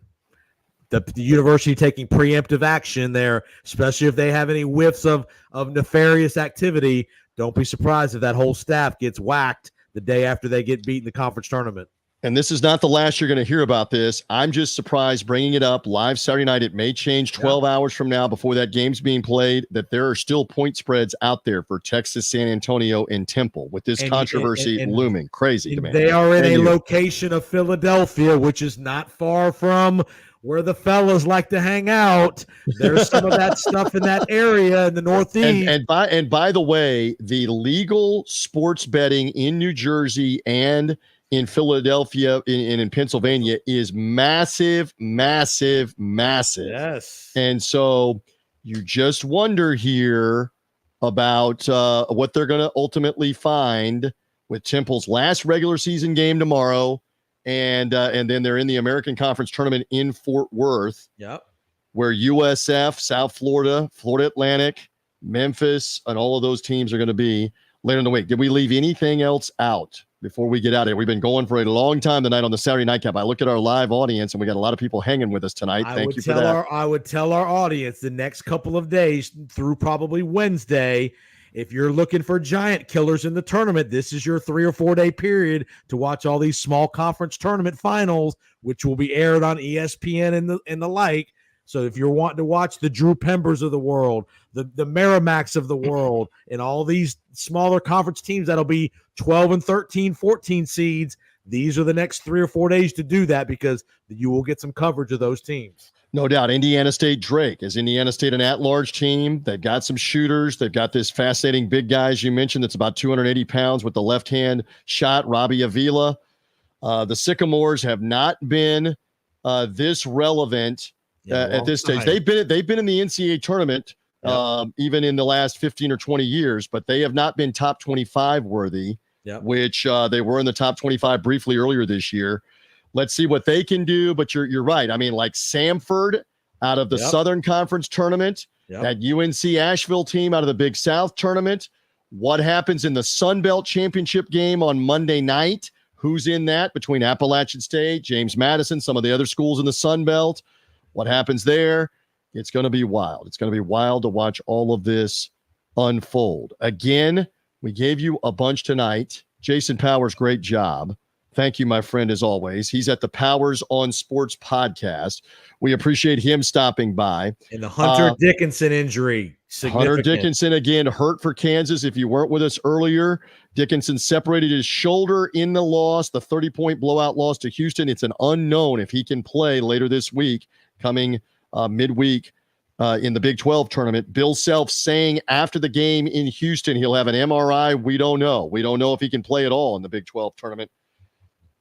The university taking preemptive action there, especially if they have any whiffs of nefarious activity. Don't be surprised if that whole staff gets whacked the day after they get beat in the conference tournament. And this is not the last you're going to hear about this. I'm just surprised bringing it up live Saturday night. It may change 12 hours from now before that game's being played, that there are still point spreads out there for Texas, San Antonio, and Temple with this controversy looming. Crazy to me. They are in a location of Philadelphia, which is not far from where the fellas like to hang out. There's some of that stuff in that area in the Northeast. And by the way, the legal sports betting in New Jersey and in Philadelphia and in Pennsylvania is massive, massive, massive. Yes. And so you just wonder here about what they're going to ultimately find with Temple's last regular season game tomorrow. And then they're in the American Conference Tournament in Fort Worth, where USF, South Florida, Florida Atlantic, Memphis, and all of those teams are going to be later in the week. Did we leave anything else out before we get out of here? We've been going for a long time tonight on the Saturday Nightcap. I look at our live audience, and we got a lot of people hanging with us tonight. Thank you for that. I would tell our audience the next couple of days through probably Wednesday, if you're looking for giant killers in the tournament, this is your 3 or 4 day period to watch all these small conference tournament finals, which will be aired on ESPN and the like. So if you're wanting to watch the Drew Pembers of the world, the Merrimacks of the world, and all these smaller conference teams that'll be 12 and 13, 14 seeds, these are the next 3 or 4 days to do that because you will get some coverage of those teams. No doubt. Indiana State Drake. Is Indiana State an at-large team? They've got some shooters. They've got this fascinating big guy, as you mentioned, that's about 280 pounds with the left-hand shot, Robbie Avila. The Sycamores have not been this relevant at this stage. They've been in the NCAA tournament even in the last 15 or 20 years, but they have not been top 25 worthy, which they were in the top 25 briefly earlier this year. Let's see what they can do, but you're right. I mean, like Samford out of the Southern Conference tournament, that UNC Asheville team out of the Big South tournament. What happens in the Sun Belt Championship game on Monday night? Who's in that between Appalachian State, James Madison, some of the other schools in the Sun Belt? What happens there? It's going to be wild. It's going to be wild to watch all of this unfold. Again, we gave you a bunch tonight. Jason Powers, great job. Thank you, my friend, as always. He's at the Powers on Sports podcast. We appreciate him stopping by. And the Hunter Dickinson injury. Hunter Dickinson, again, hurt for Kansas. If you weren't with us earlier, Dickinson separated his shoulder in the loss, the 30-point blowout loss to Houston. It's an unknown if he can play later this week, coming midweek in the Big 12 tournament. Bill Self saying after the game in Houston, he'll have an MRI. We don't know. We don't know if he can play at all in the Big 12 tournament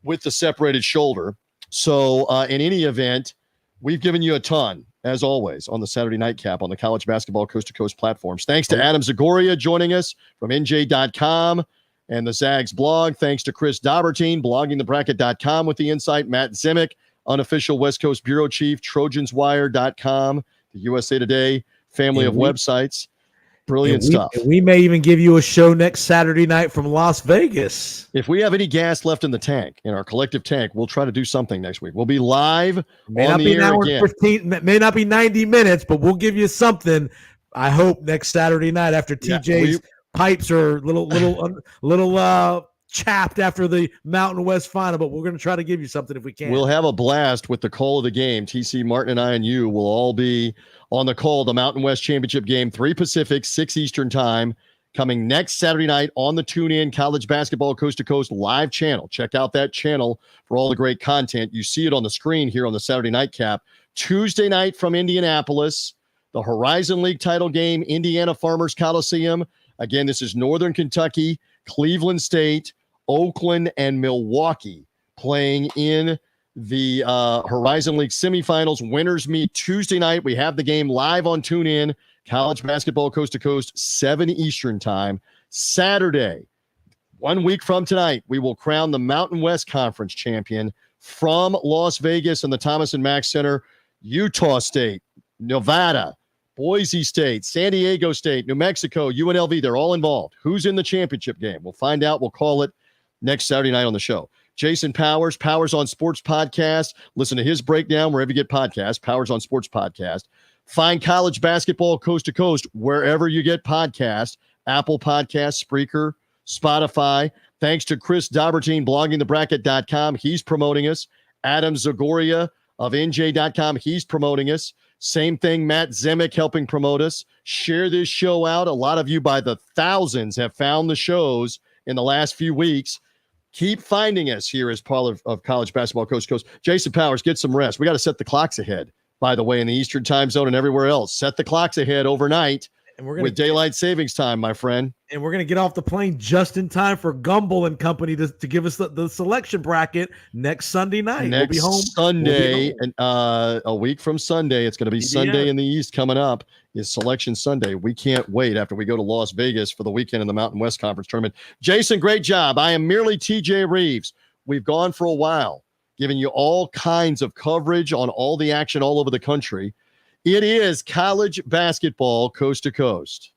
with the separated shoulder. So in any event, we've given you a ton, as always, on the Saturday Nightcap on the College Basketball Coast to Coast platforms. Thanks to Adam Zagoria joining us from NJ.com and the Zags blog. Thanks to Chris Daubertine, bloggingthebracket.com with the insight. Matt Zimick, unofficial West Coast Bureau Chief, TrojansWire.com, the USA Today family of websites. Brilliant stuff. We may even give you a show next Saturday night from Las Vegas. If we have any gas left in the tank, in our collective tank, we'll try to do something next week. We'll be live on the air again. 15, may not be 90 minutes, but we'll give you something, I hope, next Saturday night after TJ's pipes are little chapped after the Mountain West final, but we're going to try to give you something if we can. We'll have a blast with the call of the game. TC, Martin, and I and you will all be on the call, the Mountain West Championship game, 3 Pacific, 6 Eastern time, coming next Saturday night on the TuneIn College Basketball Coast to Coast live channel. Check out that channel for all the great content. You see it on the screen here on the Saturday Nightcap. Tuesday night from Indianapolis, the Horizon League title game, Indiana Farmers Coliseum. Again, this is Northern Kentucky, Cleveland State, Oakland, and Milwaukee playing in the Horizon League semifinals. Winners meet Tuesday night. We have the game live on TuneIn, College Basketball Coast to Coast, 7 Eastern time. Saturday, 1 week from tonight, we will crown the Mountain West Conference champion from Las Vegas and the Thomas and Mack Center. Utah State, Nevada, Boise State, San Diego State, New Mexico, UNLV, they're all involved. Who's in the championship game? We'll find out. We'll call it next Saturday night on the show. Jason Powers, Powers on Sports Podcast. Listen to his breakdown wherever you get podcasts, Powers on Sports Podcast. Find College Basketball Coast to Coast wherever you get podcasts, Apple Podcasts, Spreaker, Spotify. Thanks to Chris Daubertine, bloggingthebracket.com. He's promoting us. Adam Zagoria of NJ.com. He's promoting us. Same thing, Matt Zimick helping promote us. Share this show out. A lot of you by the thousands have found the shows in the last few weeks. Keep finding us here as part of College Basketball Coast to Coast. Jason Powers, get some rest. We got to set the clocks ahead, by the way, in the Eastern time zone and everywhere else. Set the clocks ahead overnight with daylight savings time, my friend. And we're going to get off the plane just in time for Gumbel and company to give us the selection bracket next Sunday night. Next we'll be home Sunday, and a week from Sunday, it's going to be Sunday in the East coming up is Selection Sunday. We can't wait after we go to Las Vegas for the weekend in the Mountain West Conference Tournament. Jason, great job. I am merely TJ Rives. We've gone for a while, giving you all kinds of coverage on all the action all over the country. It is college basketball coast to coast.